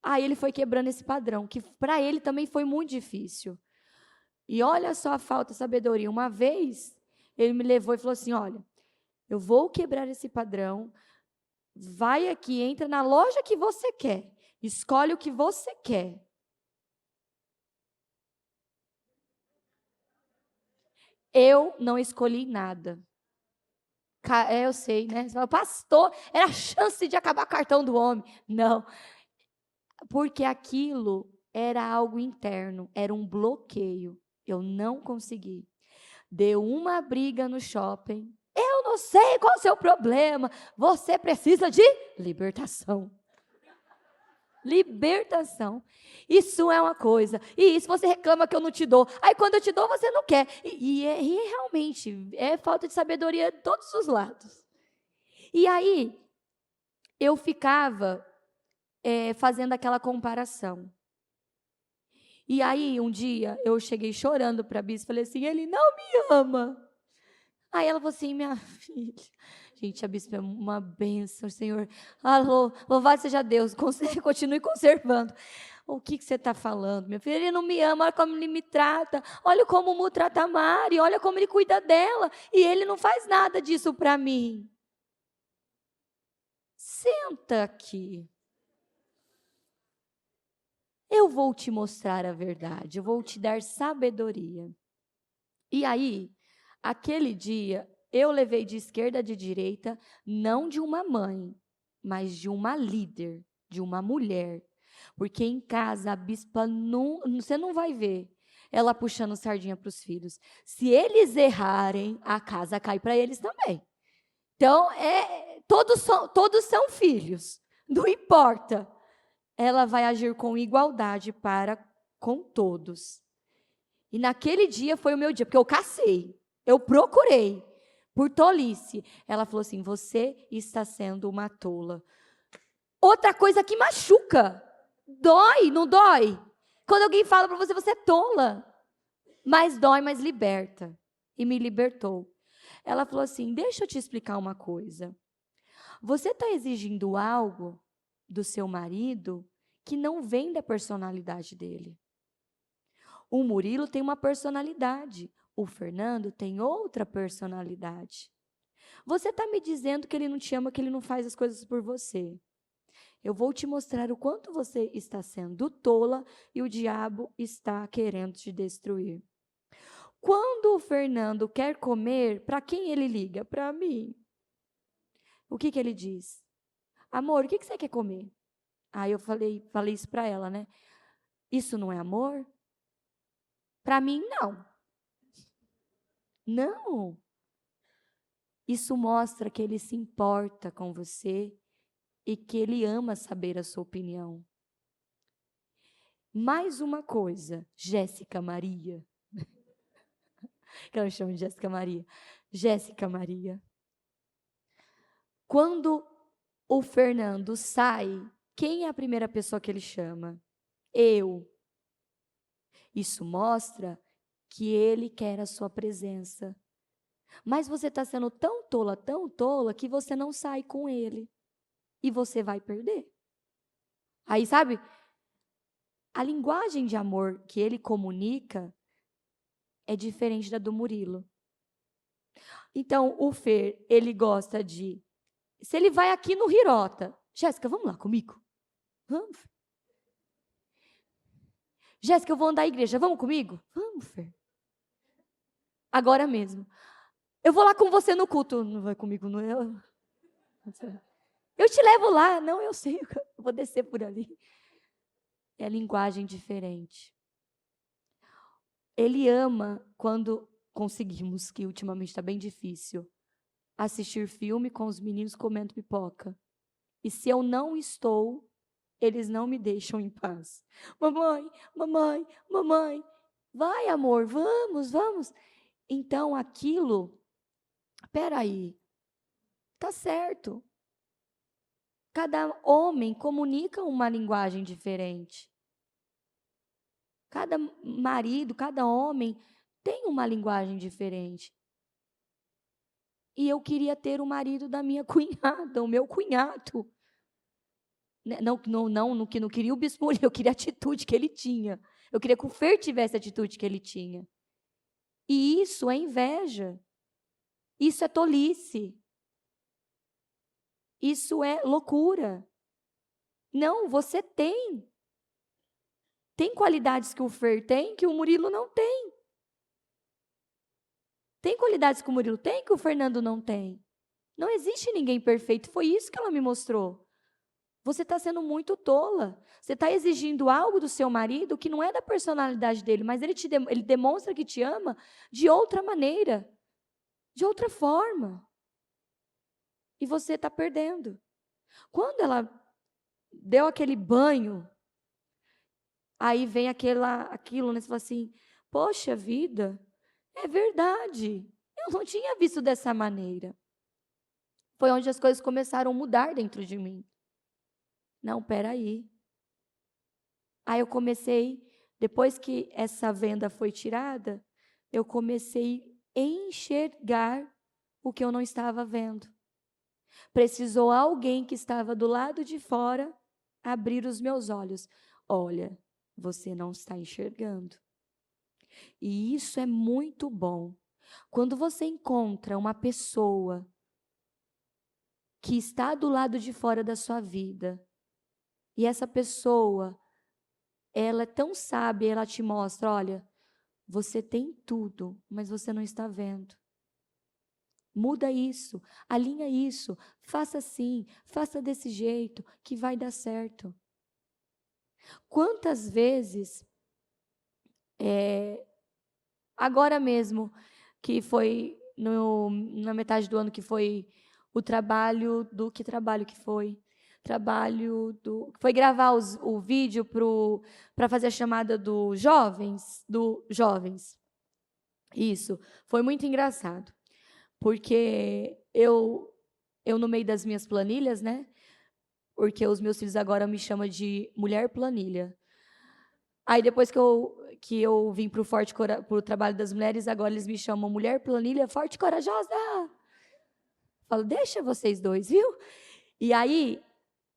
Aí ele foi quebrando esse padrão, que para ele também foi muito difícil. E olha só a falta de sabedoria. Uma vez, ele me levou e falou assim, olha, eu vou quebrar esse padrão, vai aqui, entra na loja que você quer, escolhe o que você quer. Eu não escolhi nada. Eu sei, né? Você fala, pastor, era a chance de acabar o cartão do homem. Não, porque aquilo era algo interno, era um bloqueio. Eu não consegui. Deu uma briga no shopping. Eu não sei qual é o seu problema. Você precisa de libertação. Libertação. Isso é uma coisa. E isso você reclama que eu não te dou. Aí quando eu te dou, você não quer. E realmente, é falta de sabedoria de todos os lados. E aí, eu ficava fazendo aquela comparação. E aí, um dia, eu cheguei chorando para a bispa e falei assim, ele não me ama. Aí ela falou assim, minha filha, gente, a bispa é uma bênção, Senhor. Louvado seja Deus, continue conservando. O que você está falando, minha filha? Ele não me ama, olha como ele me trata. Olha como o Mu trata a Mari, olha como ele cuida dela. E ele não faz nada disso para mim. Senta aqui. Eu vou te mostrar a verdade, eu vou te dar sabedoria. E aí, aquele dia, eu levei de esquerda a de direita, não de uma mãe, mas de uma líder, de uma mulher. Porque em casa a bispa você não vai ver ela puxando sardinha para os filhos. Se eles errarem, a casa cai para eles também. Então, todos são filhos, não importa. Ela vai agir com igualdade para com todos. E naquele dia foi o meu dia, porque eu cacei, eu procurei, por tolice. Ela falou assim, você está sendo uma tola. Outra coisa que machuca, dói, não dói? Quando alguém fala para você, você é tola. Mas dói, mas liberta. E me libertou. Ela falou assim, deixa eu te explicar uma coisa. Você está exigindo algo do seu marido que não vem da personalidade dele. O Murilo tem uma personalidade, o Fernando tem outra personalidade. Você está me dizendo que ele não te ama, que ele não faz as coisas por você. Eu vou te mostrar o quanto você está sendo tola e o diabo está querendo te destruir. Quando o Fernando quer comer, para quem ele liga? Para mim. O que ele diz? Amor, o que você quer comer? Aí eu falei isso para ela, né? Isso não é amor? Para mim, não. Não. Isso mostra que ele se importa com você e que ele ama saber a sua opinião. Mais uma coisa, Jéssica Maria. Que ela chama de Jéssica Maria. Jéssica Maria. Quando o Fernando sai, quem é a primeira pessoa que ele chama? Eu. Isso mostra que ele quer a sua presença. Mas você está sendo tão tola, que você não sai com ele. E você vai perder. Aí, sabe, a linguagem de amor que ele comunica é diferente da do Murilo. Então, o Fer, ele gosta de... Se ele vai aqui no Hirota, Jéssica, vamos lá comigo? Vamos. Jéssica, eu vou andar à igreja, vamos comigo? Vamos, Fer. Agora mesmo. Eu vou lá com você no culto. Não vai comigo, não é? Eu te levo lá. Não, eu sei, eu vou descer por ali. É linguagem diferente. Ele ama quando conseguimos, que ultimamente está bem difícil, assistir filme com os meninos comendo pipoca. E se eu não estou, eles não me deixam em paz. Mamãe, mamãe, mamãe, vai, amor, vamos. Então, aquilo, peraí, tá certo. Cada homem comunica uma linguagem diferente. Cada marido, cada homem tem uma linguagem diferente. E eu queria ter o marido da minha cunhada, o meu cunhado. Não queria o bispo, eu queria a atitude que ele tinha. Eu queria que o Fer tivesse a atitude que ele tinha. E isso é inveja. Isso é tolice. Isso é loucura. Não, você tem. Tem qualidades que o Fer tem que o Murilo não tem. Tem qualidades que o Murilo tem que o Fernando não tem. Não existe ninguém perfeito. Foi isso que ela me mostrou. Você está sendo muito tola. Você está exigindo algo do seu marido que não é da personalidade dele, mas ele demonstra que te ama de outra maneira, de outra forma. E você está perdendo. Quando ela deu aquele banho, aí vem aquilo, né? Você fala assim, poxa vida, é verdade. Eu não tinha visto dessa maneira. Foi onde as coisas começaram a mudar dentro de mim. Não, peraí. Aí eu comecei, depois que essa venda foi tirada, eu comecei a enxergar o que eu não estava vendo. Precisou alguém que estava do lado de fora abrir os meus olhos. Olha, você não está enxergando. E isso é muito bom. Quando você encontra uma pessoa que está do lado de fora da sua vida, e essa pessoa, ela é tão sábia, ela te mostra, olha, você tem tudo, mas você não está vendo. Muda isso, alinha isso, faça assim, faça desse jeito, que vai dar certo. Quantas vezes, agora mesmo, que foi na metade do ano, que foi o trabalho do, que trabalho que foi? Foi gravar o vídeo para fazer a chamada do jovens. Isso, foi muito engraçado. Porque eu no meio das minhas planilhas, né? Porque os meus filhos agora me chamam de mulher planilha. Aí depois que eu vim pro trabalho das mulheres, agora eles me chamam mulher planilha forte e corajosa. Falo, deixa vocês dois, viu? E aí,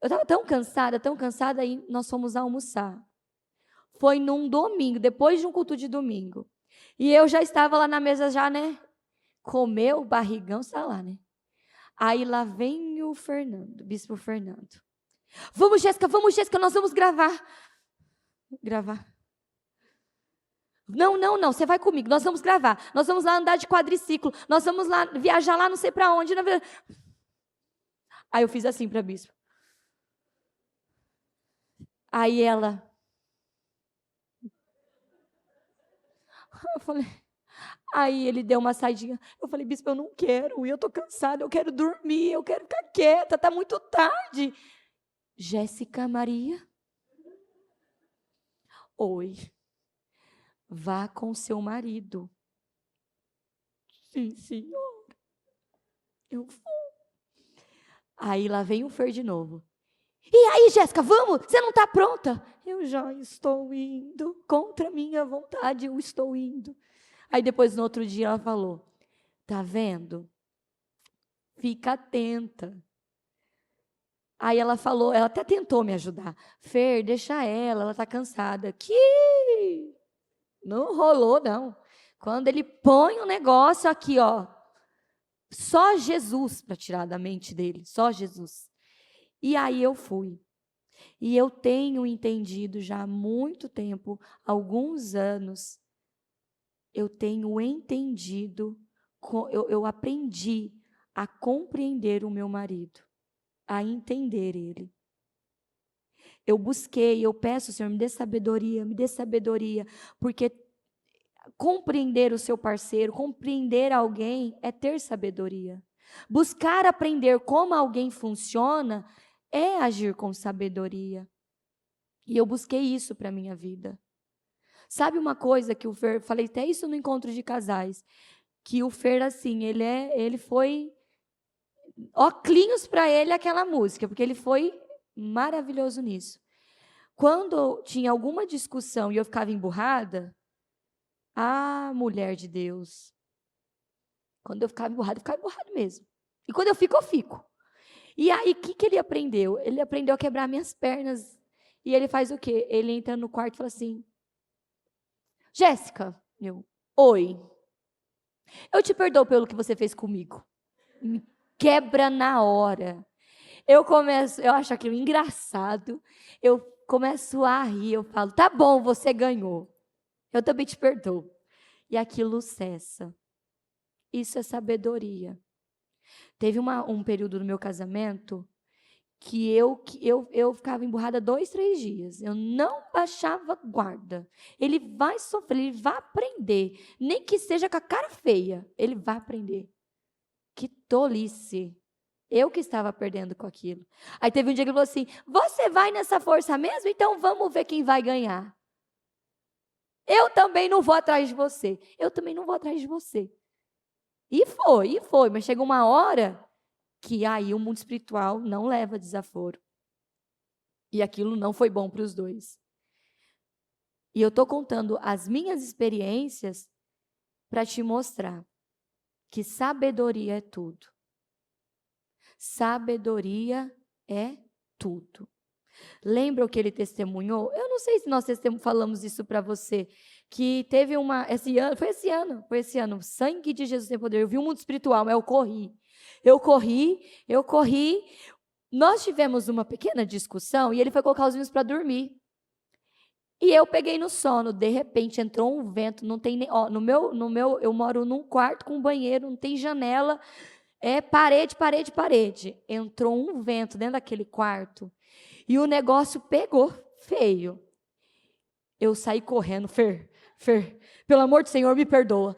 eu estava tão cansada, aí nós fomos almoçar. Foi num domingo, depois de um culto de domingo. E eu já estava lá na mesa já, né? Comeu, barrigão, está lá, né? Aí lá vem o bispo Fernando. Vamos, Jéssica, nós vamos gravar. Gravar. Não, você vai comigo, nós vamos gravar. Nós vamos lá andar de quadriciclo, nós vamos lá viajar lá não sei para onde. Aí eu fiz assim para a bispo. Aí ela... Eu falei... Aí ele deu uma saidinha. Eu falei, bispo, eu não quero ir, eu estou cansada, eu quero dormir, eu quero ficar quieta, está muito tarde. Jéssica Maria. Oi. Vá com seu marido. Sim, senhor. Eu vou. Aí lá vem o Fer de novo. E aí, Jéssica, vamos? Você não está pronta? Eu já estou indo. Contra a minha vontade, eu estou indo. Aí depois, no outro dia, ela falou, tá vendo? Fica atenta. Aí ela falou, ela até tentou me ajudar. Fer, deixa ela está cansada. Que não rolou, não. Quando ele põe um negócio aqui, ó, só Jesus para tirar da mente dele, só Jesus. E aí eu fui. E eu tenho entendido já há muito tempo, alguns anos, eu tenho entendido, eu aprendi a compreender o meu marido, a entender ele. Eu busquei, eu peço, Senhor, me dê sabedoria, porque compreender o seu parceiro, compreender alguém é ter sabedoria. Buscar aprender como alguém funciona é agir com sabedoria. E eu busquei isso para a minha vida. Sabe uma coisa que o Fer, falei até isso no encontro de casais, que o Fer, assim, ele foi óculos para ele aquela música, porque ele foi maravilhoso nisso. Quando tinha alguma discussão e eu ficava emburrada, mulher de Deus. Quando eu ficava emburrada mesmo. E quando eu fico. E aí, o que ele aprendeu? Ele aprendeu a quebrar minhas pernas. E ele faz o quê? Ele entra no quarto e fala assim, Jéssica, oi. Eu te perdoo pelo que você fez comigo. Me quebra na hora. Eu acho aquilo engraçado. Eu começo a rir, eu falo, tá bom, você ganhou. Eu também te perdoo. E aquilo cessa. Isso é sabedoria. Teve um período no meu casamento que eu ficava emburrada 2, 3 dias. Eu não baixava guarda. Ele vai sofrer, ele vai aprender. Nem que seja com a cara feia, ele vai aprender. Que tolice. Eu que estava perdendo com aquilo. Aí teve um dia que ele falou assim, você vai nessa força mesmo? Então vamos ver quem vai ganhar. Eu também não vou atrás de você. Eu também não vou atrás de você. E foi. Mas chega uma hora que aí o mundo espiritual não leva desaforo. E aquilo não foi bom para os dois. E eu estou contando as minhas experiências para te mostrar que sabedoria é tudo. Sabedoria é tudo. Lembra o que ele testemunhou? Eu não sei se nós falamos isso para você, que teve foi esse ano, o sangue de Jesus tem poder. Eu vi o mundo espiritual, mas eu corri. Nós tivemos uma pequena discussão e ele foi colocar os meninos para dormir. E eu peguei no sono, de repente entrou um vento, não tem nem, ó, no meu, eu moro num quarto com banheiro, não tem janela, é parede. Entrou um vento dentro daquele quarto e o negócio pegou feio. Eu saí correndo, Fer, pelo amor do Senhor, me perdoa,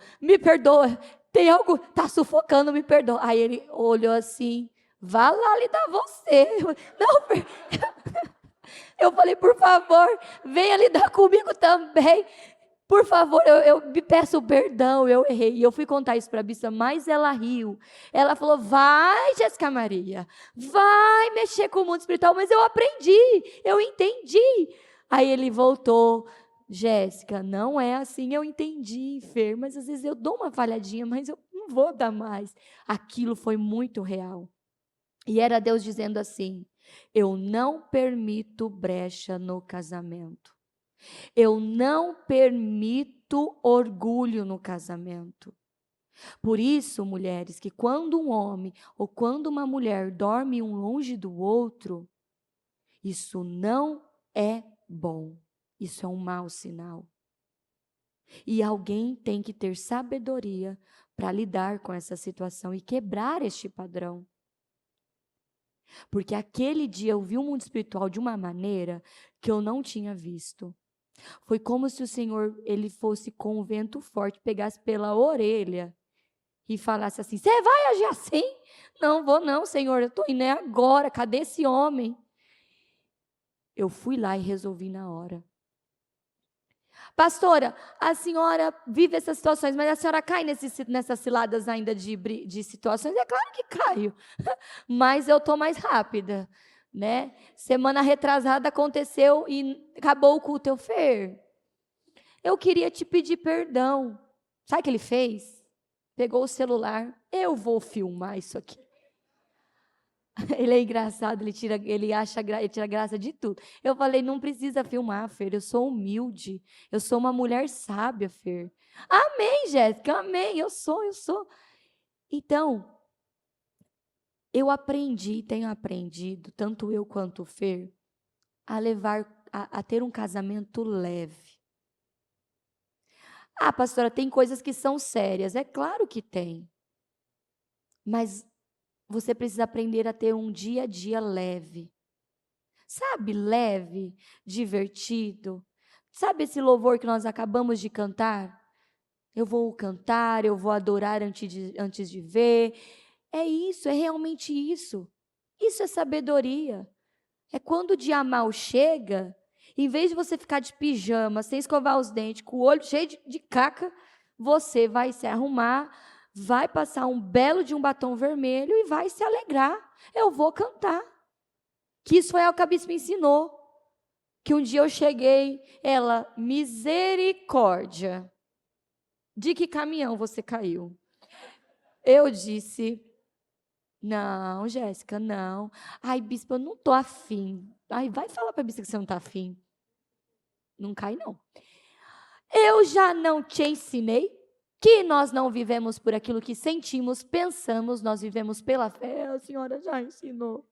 tem algo, tá sufocando, me perdoa. Aí ele olhou assim, vá lá lidar você. Não, Fer. Eu falei, por favor, venha lidar comigo também. Por favor, eu me peço perdão, eu errei. E eu fui contar isso para a bispa, mas ela riu. Ela falou, vai, Jéssica Maria, vai mexer com o mundo espiritual. Mas eu aprendi, eu entendi. Aí ele voltou, Jéssica, não é assim, eu entendi, Fer, mas às vezes eu dou uma falhadinha, mas eu não vou dar mais. Aquilo foi muito real. E era Deus dizendo assim, eu não permito brecha no casamento. Eu não permito orgulho no casamento. Por isso, mulheres, que quando um homem ou quando uma mulher dorme um longe do outro, isso não é bom. Isso é um mau sinal. E alguém tem que ter sabedoria para lidar com essa situação e quebrar este padrão. Porque aquele dia eu vi o mundo espiritual de uma maneira que eu não tinha visto. Foi como se o Senhor, ele fosse com um vento forte, pegasse pela orelha e falasse assim, você vai agir assim? Não vou não, Senhor, eu estou indo agora, cadê esse homem? Eu fui lá e resolvi na hora. Pastora, a senhora vive essas situações, mas a senhora cai nessas ciladas ainda de situações? É claro que caio, mas eu estou mais rápida, né? Semana retrasada aconteceu e acabou o culto. Eu queria te pedir perdão. Sabe o que ele fez? Pegou o celular, eu vou filmar isso aqui. Ele é engraçado, ele tira graça de tudo. Eu falei, não precisa filmar, Fer, eu sou humilde, eu sou uma mulher sábia, Fer. Amém, Jéssica, amém, eu sou. Então, eu tenho aprendido, tanto eu quanto o Fer, a ter um casamento leve. Ah, pastora, tem coisas que são sérias, é claro que tem. Mas você precisa aprender a ter um dia a dia leve. Sabe, leve, divertido. Sabe esse louvor que nós acabamos de cantar? Eu vou cantar, eu vou adorar antes de ver. É isso, é realmente isso. Isso é sabedoria. É quando o dia mal chega, em vez de você ficar de pijama, sem escovar os dentes, com o olho cheio de caca, você vai se arrumar, vai passar um belo de um batom vermelho e vai se alegrar. Eu vou cantar. Que isso foi o que a bispa me ensinou. Que um dia eu cheguei, ela, misericórdia. De que caminhão você caiu? Eu disse, não, Jéssica, não. Ai, bispa, eu não estou afim. Ai, vai falar para a bispa que você não está afim. Não cai, não. Eu já não te ensinei que nós não vivemos por aquilo que sentimos, pensamos, nós vivemos pela fé. A senhora já ensinou.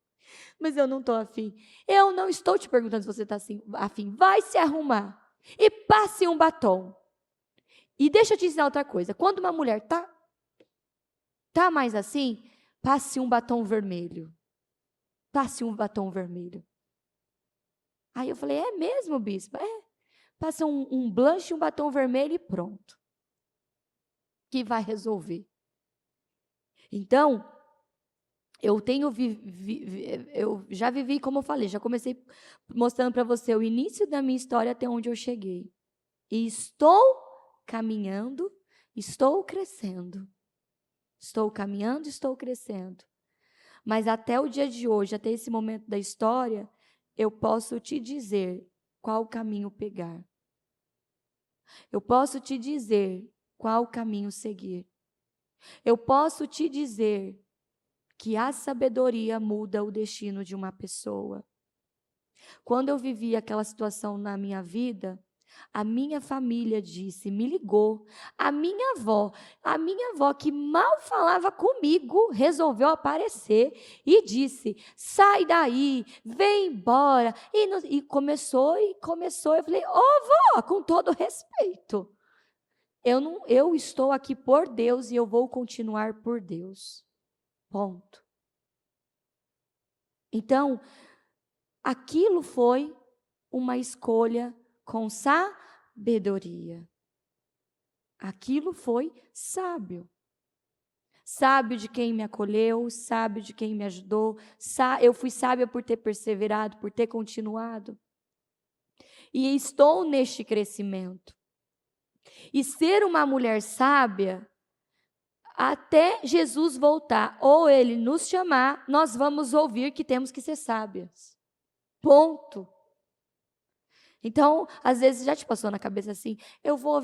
Mas eu não estou afim. Eu não estou te perguntando se você está afim. Vai se arrumar e passe um batom. E deixa eu te ensinar outra coisa. Quando uma mulher tá mais assim, passe um batom vermelho. Passe um batom vermelho. Aí eu falei, é mesmo, bispa? É. Passa um blush, um batom vermelho e pronto. Que vai resolver. Então, eu já vivi, como eu falei, já comecei mostrando para você o início da minha história até onde eu cheguei. E estou caminhando, estou crescendo. Estou caminhando, estou crescendo. Mas até o dia de hoje, até esse momento da história, eu posso te dizer qual caminho pegar. Eu posso te dizer qual caminho seguir. Eu posso te dizer que a sabedoria muda o destino de uma pessoa. Quando eu vivi aquela situação na minha vida, a minha família me ligou. A minha avó que mal falava comigo, resolveu aparecer e disse: sai daí, vem embora. E começou. Eu falei: ô vó, com todo respeito, eu estou aqui por Deus e eu vou continuar por Deus. Ponto. Então, aquilo foi uma escolha com sabedoria. Aquilo foi sábio. Sábio de quem me acolheu, sábio de quem me ajudou. Eu fui sábia por ter perseverado, por ter continuado. E estou neste crescimento. E ser uma mulher sábia, até Jesus voltar, ou Ele nos chamar, nós vamos ouvir que temos que ser sábias. Ponto. Então, às vezes já te passou na cabeça assim, eu vou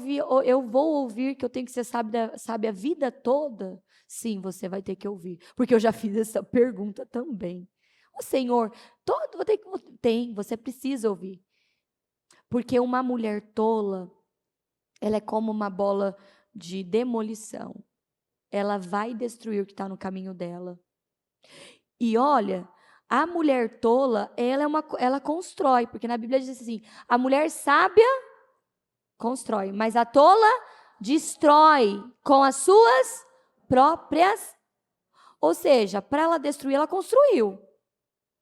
ouvir que eu tenho que ser sábia a vida toda? Sim, você vai ter que ouvir, porque eu já fiz essa pergunta também. O Senhor, você precisa ouvir. Porque uma mulher tola, ela é como uma bola de demolição. Ela vai destruir o que está no caminho dela. E olha, a mulher tola, ela constrói, porque na Bíblia diz assim, a mulher sábia constrói, mas a tola destrói com as suas próprias. Ou seja, para ela destruir, ela construiu.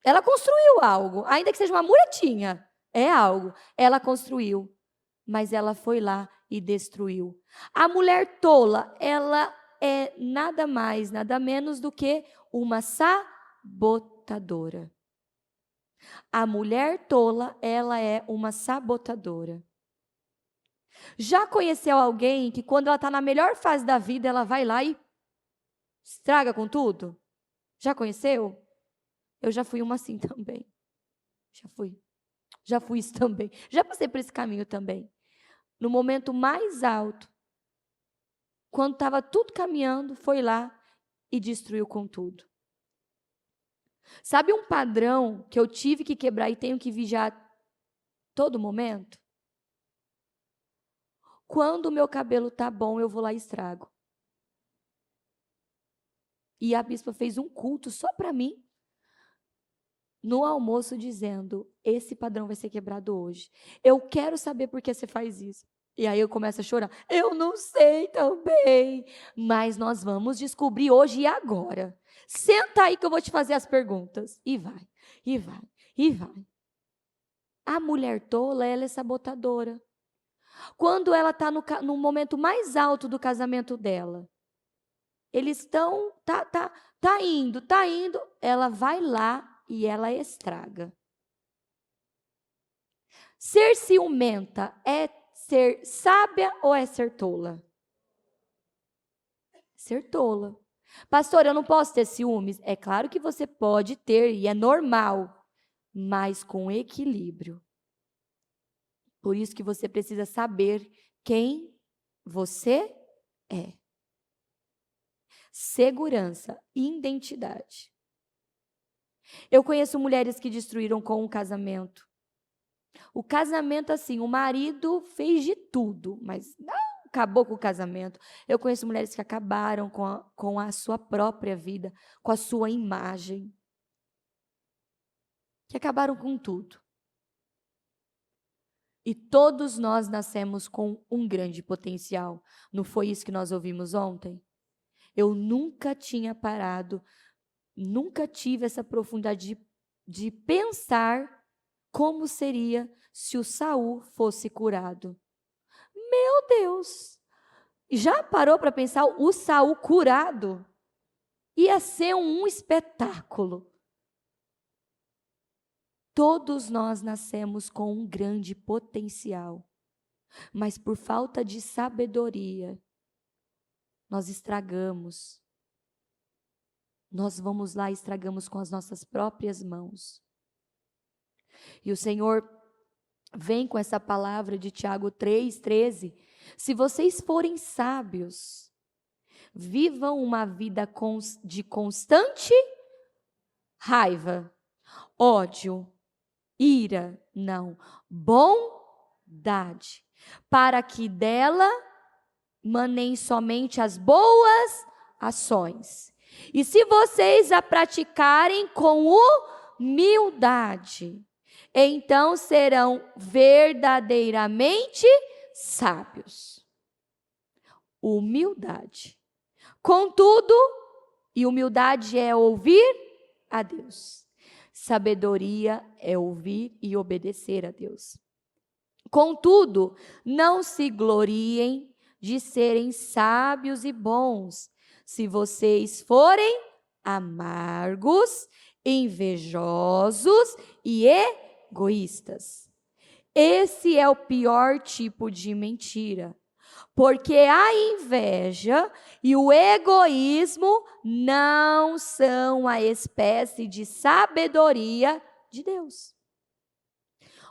Ela construiu algo, ainda que seja uma muretinha, é algo. Ela construiu, mas ela foi lá e destruiu. A mulher tola, ela é nada mais, nada menos do que uma sabotadora. A mulher tola, ela é uma sabotadora. Já conheceu alguém que quando ela está na melhor fase da vida, ela vai lá e estraga com tudo? Já conheceu? Eu já fui uma assim também. Já fui isso também. Já passei por esse caminho também. No momento mais alto, quando estava tudo caminhando, foi lá e destruiu com tudo. Sabe um padrão que eu tive que quebrar e tenho que vigiar todo momento? Quando o meu cabelo tá bom, eu vou lá e estrago. E a bispa fez um culto só para mim, no almoço, dizendo, esse padrão vai ser quebrado hoje. Eu quero saber por que você faz isso. E aí eu começo a chorar. Eu não sei também, mas nós vamos descobrir hoje e agora. Senta aí que eu vou te fazer as perguntas. E vai, e vai, e vai. A mulher tola, ela é sabotadora. Quando ela está no momento mais alto do casamento dela, eles estão, tá indo, ela vai lá e ela estraga. Ser ciumenta é ser sábia ou é ser tola? Ser tola. Pastor, eu não posso ter ciúmes? É claro que você pode ter e é normal, mas com equilíbrio. Por isso que você precisa saber quem você é. Segurança, identidade. Eu conheço mulheres que destruíram com o casamento. O casamento, assim, o marido fez de tudo, mas não acabou com o casamento. Eu conheço mulheres que acabaram com a sua própria vida, com a sua imagem. Que acabaram com tudo. E todos nós nascemos com um grande potencial. Não foi isso que nós ouvimos ontem? Eu nunca tinha parado, nunca tive essa profundidade de pensar como seria se o Saul fosse curado. Meu Deus! Já parou para pensar o Saul curado? Ia ser um espetáculo. Todos nós nascemos com um grande potencial, mas por falta de sabedoria, nós estragamos. Nós vamos lá e estragamos com as nossas próprias mãos. E o Senhor vem com essa palavra de Tiago 3,13. Se vocês forem sábios, vivam uma vida de constante raiva, ódio, ira, não, bondade, para que dela manem somente as boas ações. E se vocês a praticarem com humildade, então serão verdadeiramente sábios. Humildade. Contudo, e humildade é ouvir a Deus. Sabedoria é ouvir e obedecer a Deus. Contudo, não se gloriem de serem sábios e bons, se vocês forem amargos, invejosos e egoístas. Esse é o pior tipo de mentira, porque a inveja e o egoísmo não são a espécie de sabedoria de Deus.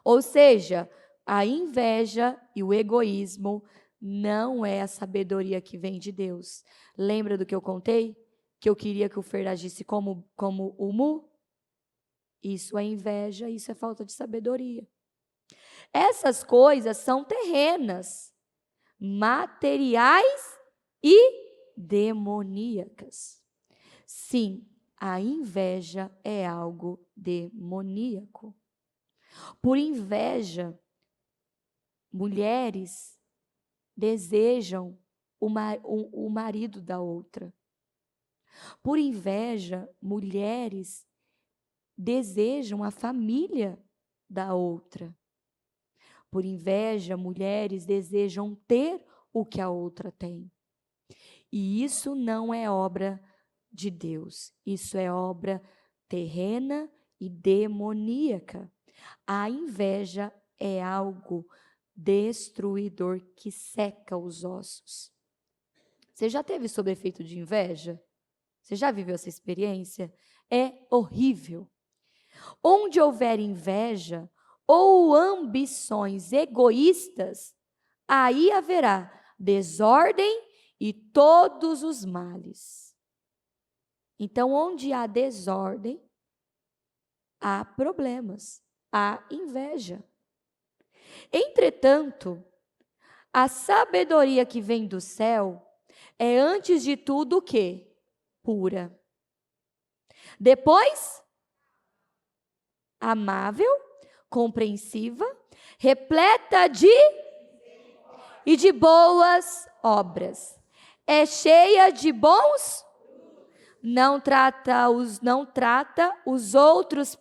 Ou seja, a inveja e o egoísmo não é a sabedoria que vem de Deus. Lembra do que eu contei? Que eu queria que o Fer agisse como o Mu? Isso é inveja, isso é falta de sabedoria. Essas coisas são terrenas, materiais e demoníacas. Sim, a inveja é algo demoníaco. Por inveja, mulheres desejam o marido da outra. Por inveja, mulheres desejam a família da outra. Por inveja, mulheres desejam ter o que a outra tem. E isso não é obra de Deus. Isso é obra terrena e demoníaca. A inveja é algo destruidor que seca os ossos. Você já teve sob efeito de inveja? Você já viveu essa experiência? É horrível. Onde houver inveja ou ambições egoístas, aí haverá desordem e todos os males. Então, onde há desordem, há problemas, há inveja. Entretanto, a sabedoria que vem do céu é antes de tudo o quê? Pura. Depois, amável, compreensiva, repleta de boas obras. É cheia de bons, não trata os outros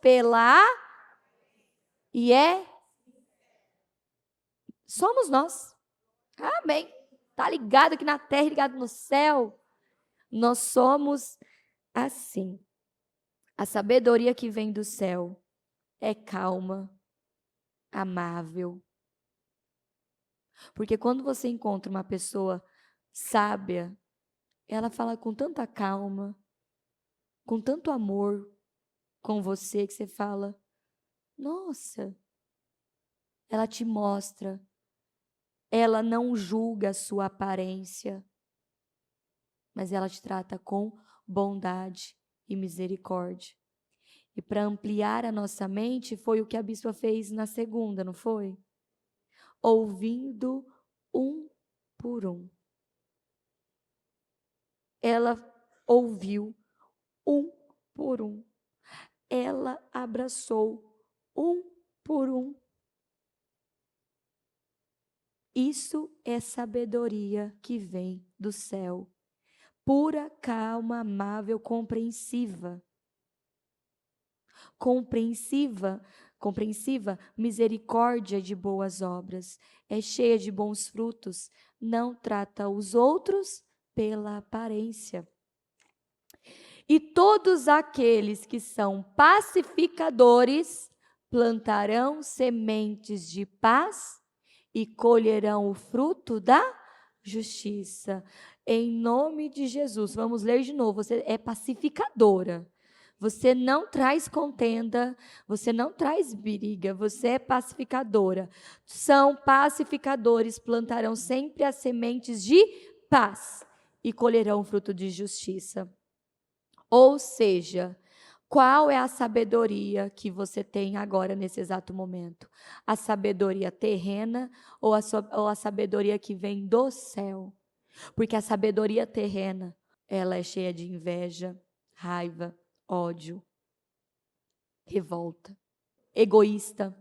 e somos nós. Amém. Tá ligado aqui na terra, ligado no céu. Nós somos assim. A sabedoria que vem do céu é calma, amável. Porque quando você encontra uma pessoa sábia, ela fala com tanta calma, com tanto amor com você, que você fala, nossa, ela te mostra, ela não julga a sua aparência, mas ela te trata com bondade e misericórdia. E para ampliar a nossa mente, foi o que a bispa fez na segunda, não foi? Ouvindo um por um. Ela ouviu um por um. Ela abraçou um por um. Isso é sabedoria que vem do céu. Pura, calma, amável, compreensiva. Compreensiva, misericórdia de boas obras. É cheia de bons frutos. Não trata os outros pela aparência. E todos aqueles que são pacificadores plantarão sementes de paz e colherão o fruto da justiça. Em nome de Jesus. Vamos ler de novo. Você é pacificadora. Você não traz contenda, você não traz briga, você é pacificadora. São pacificadores, plantarão sempre as sementes de paz e colherão o fruto de justiça. Ou seja, qual é a sabedoria que você tem agora nesse exato momento? A sabedoria terrena ou a sabedoria que vem do céu? Porque a sabedoria terrena, ela é cheia de inveja, raiva, ódio, revolta, egoísta,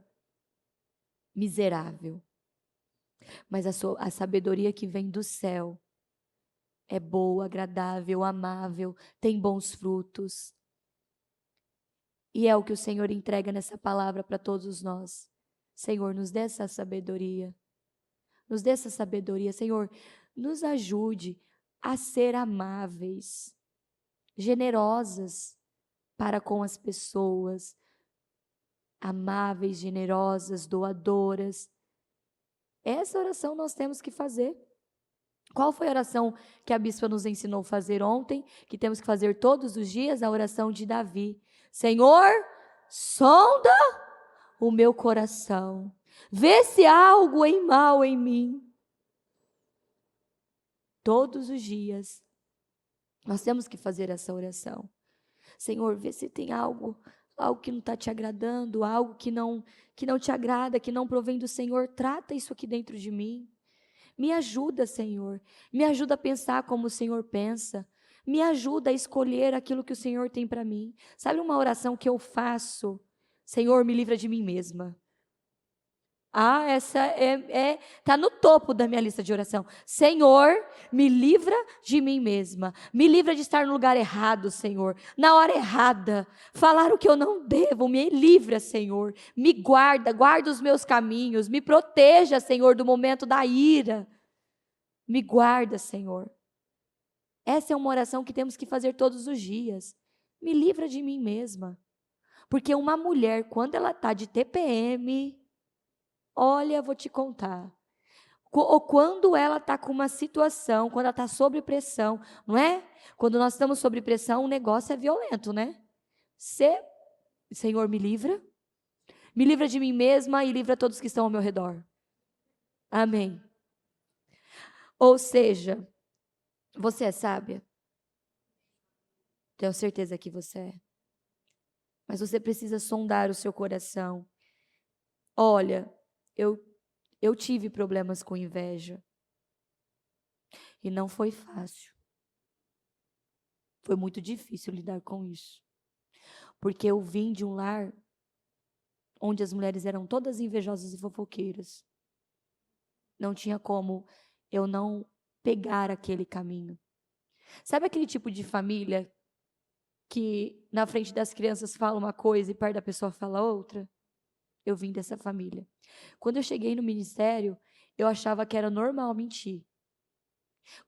miserável. Mas a sabedoria que vem do céu é boa, agradável, amável, tem bons frutos. E é o que o Senhor entrega nessa palavra para todos nós. Senhor, nos dê essa sabedoria. Nos dê essa sabedoria. Senhor, nos ajude a ser amáveis, generosas para com as pessoas, amáveis, generosas, doadoras. Essa oração nós temos que fazer. Qual foi a oração que a bispa nos ensinou a fazer ontem, que temos que fazer todos os dias? A oração de Davi. Senhor, sonda o meu coração, vê se há algo em mal em mim. Todos os dias, nós temos que fazer essa oração. Senhor, vê se tem algo que não está te agradando, algo que não te agrada, que não provém do Senhor. Trata isso aqui dentro de mim. Me ajuda, Senhor. Me ajuda a pensar como o Senhor pensa. Me ajuda a escolher aquilo que o Senhor tem para mim. Sabe uma oração que eu faço? Senhor, me livra de mim mesma. Essa tá no topo da minha lista de oração. Senhor, me livra de mim mesma. Me livra de estar no lugar errado, Senhor. Na hora errada. Falar o que eu não devo. Me livra, Senhor. Me guarda os meus caminhos. Me proteja, Senhor, do momento da ira. Me guarda, Senhor. Essa é uma oração que temos que fazer todos os dias. Me livra de mim mesma. Porque uma mulher, quando ela está de TPM, olha, vou te contar. Ou quando ela está com uma situação, quando ela está sob pressão, não é? Quando nós estamos sob pressão, o negócio é violento, né? Senhor, me livra de mim mesma e livra todos que estão ao meu redor. Amém. Ou seja, você é sábia? Tenho certeza que você é. Mas você precisa sondar o seu coração. Olha, eu tive problemas com inveja. E não foi fácil. Foi muito difícil lidar com isso. Porque eu vim de um lar onde as mulheres eram todas invejosas e fofoqueiras. Não tinha como eu não pegar aquele caminho. Sabe aquele tipo de família que na frente das crianças fala uma coisa e perto da pessoa fala outra? Eu vim dessa família. Quando eu cheguei no ministério, eu achava que era normal mentir.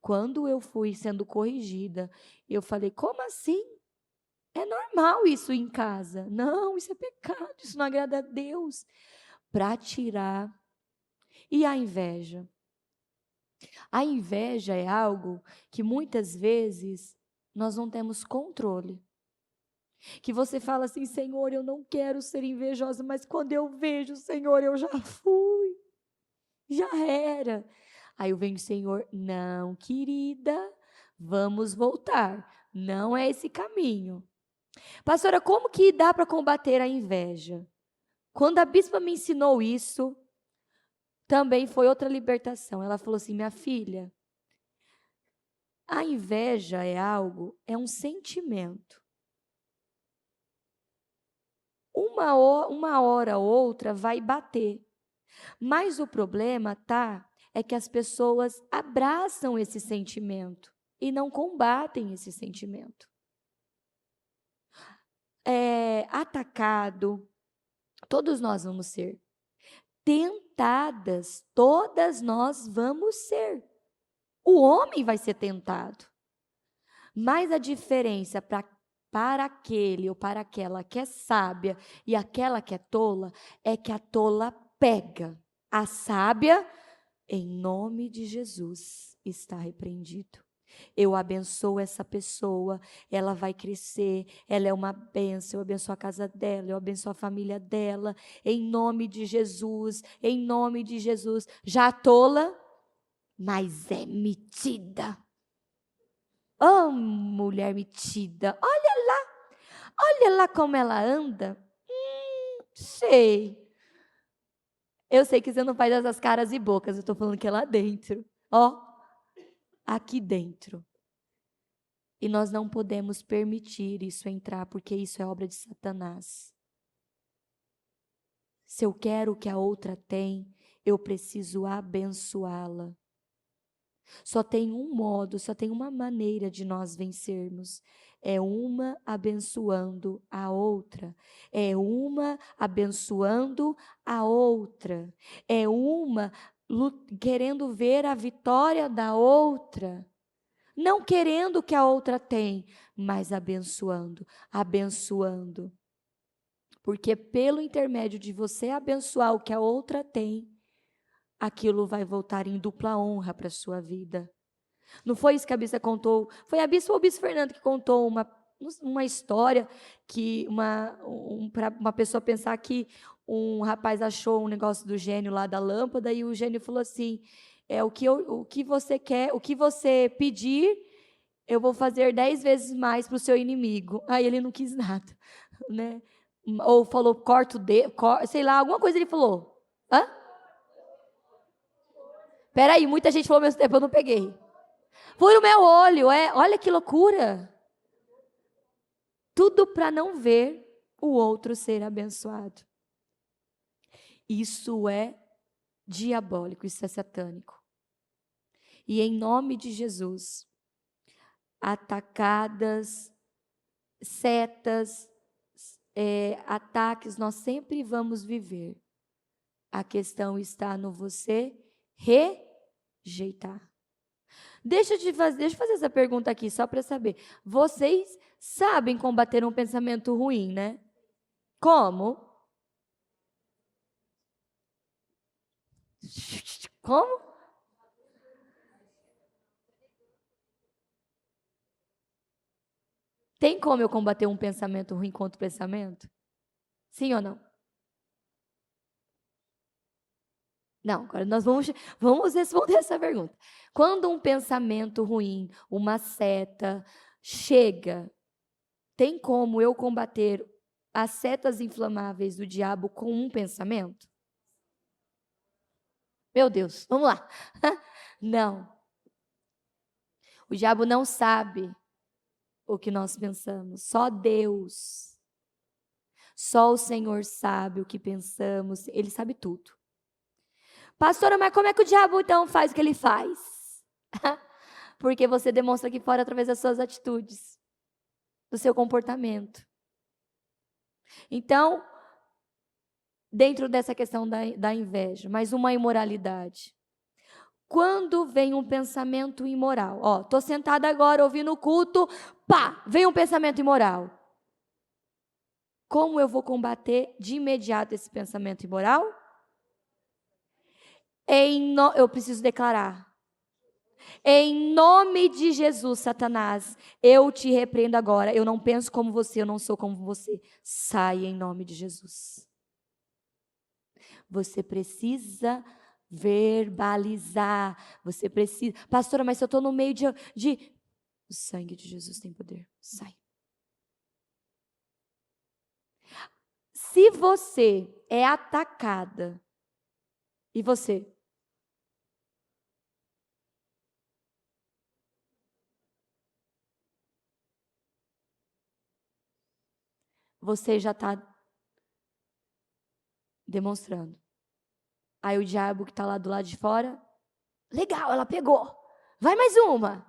Quando eu fui sendo corrigida, eu falei, como assim? É normal isso em casa. Não, isso é pecado, isso não agrada a Deus. Para tirar. E a inveja? A inveja é algo que muitas vezes nós não temos controle. Que você fala assim, Senhor, eu não quero ser invejosa, mas quando eu vejo, Senhor, eu já fui. Já era. Aí eu venho, Senhor, não, querida, vamos voltar. Não é esse caminho. Pastora, como que dá para combater a inveja? Quando a bispa me ensinou isso, também foi outra libertação. Ela falou assim, minha filha, a inveja é um sentimento. Uma hora ou outra vai bater. Mas o problema é que as pessoas abraçam esse sentimento e não combatem esse sentimento. Atacado, todos nós vamos ser. Tentadas, todas nós vamos ser. O homem vai ser tentado. Mas a diferença para para aquele ou para aquela que é sábia e aquela que é tola, é que a tola pega. A sábia, em nome de Jesus, está repreendido. Eu abençoo essa pessoa, ela vai crescer, ela é uma bênção, eu abençoo a casa dela, eu abençoo a família dela, em nome de Jesus, em nome de Jesus. Já a tola, mas é metida. Oh, mulher metida, olha lá como ela anda. Sei. Eu sei que você não faz essas caras e bocas, eu estou falando que é lá dentro. Ó, aqui dentro. E nós não podemos permitir isso entrar, porque isso é obra de Satanás. Se eu quero o que a outra tem, eu preciso abençoá-la. Só tem um modo, só tem uma maneira de nós vencermos. É uma abençoando a outra. É uma abençoando a outra. É uma querendo ver a vitória da outra. Não querendo o que a outra tem, mas abençoando, abençoando. Porque pelo intermédio de você abençoar o que a outra tem, aquilo vai voltar em dupla honra para a sua vida. Não foi isso que a Bispa contou, foi a Bispa ou o Bispo Fernando que contou uma história que para uma pessoa pensar que um rapaz achou um negócio do gênio lá da lâmpada e o gênio falou assim, o que você quer, o que você pedir, eu vou fazer 10 vezes mais para o seu inimigo. Aí ele não quis nada, né? Ou falou, corta o dedo, sei lá, alguma coisa ele falou. Hã? Peraí, muita gente falou ao mesmo tempo, eu não peguei. Fura o meu olho, olha que loucura. Tudo para não ver o outro ser abençoado. Isso é diabólico, isso é satânico. E em nome de Jesus, atacadas, setas, ataques, nós sempre vamos viver. A questão está no você rejeitar. Deixa eu fazer essa pergunta aqui, só para saber. Vocês sabem combater um pensamento ruim, né? Como? Como? Tem como eu combater um pensamento ruim contra o pensamento? Sim ou não? Não, agora nós vamos responder essa pergunta. Quando um pensamento ruim, uma seta, chega, tem como eu combater as setas inflamáveis do diabo com um pensamento? Meu Deus, vamos lá. Não. O diabo não sabe o que nós pensamos, só Deus. Só o Senhor sabe o que pensamos, Ele sabe tudo. Pastora, mas como é que o diabo então faz o que ele faz? Porque você demonstra aqui fora através das suas atitudes, do seu comportamento. Então, dentro dessa questão da inveja, mas uma imoralidade. Quando vem um pensamento imoral, tô sentada agora ouvindo o culto, pá, vem um pensamento imoral. Como eu vou combater de imediato esse pensamento imoral? Eu preciso declarar. Em nome de Jesus, Satanás, eu te repreendo agora. Eu não penso como você, eu não sou como você. Sai em nome de Jesus. Você precisa verbalizar. Você precisa. Pastora, mas se eu estou no meio de. O sangue de Jesus tem poder. Sai. Se você é atacada, e você? Você já está demonstrando. Aí o diabo que está lá do lado de fora, legal, ela pegou. Vai mais uma.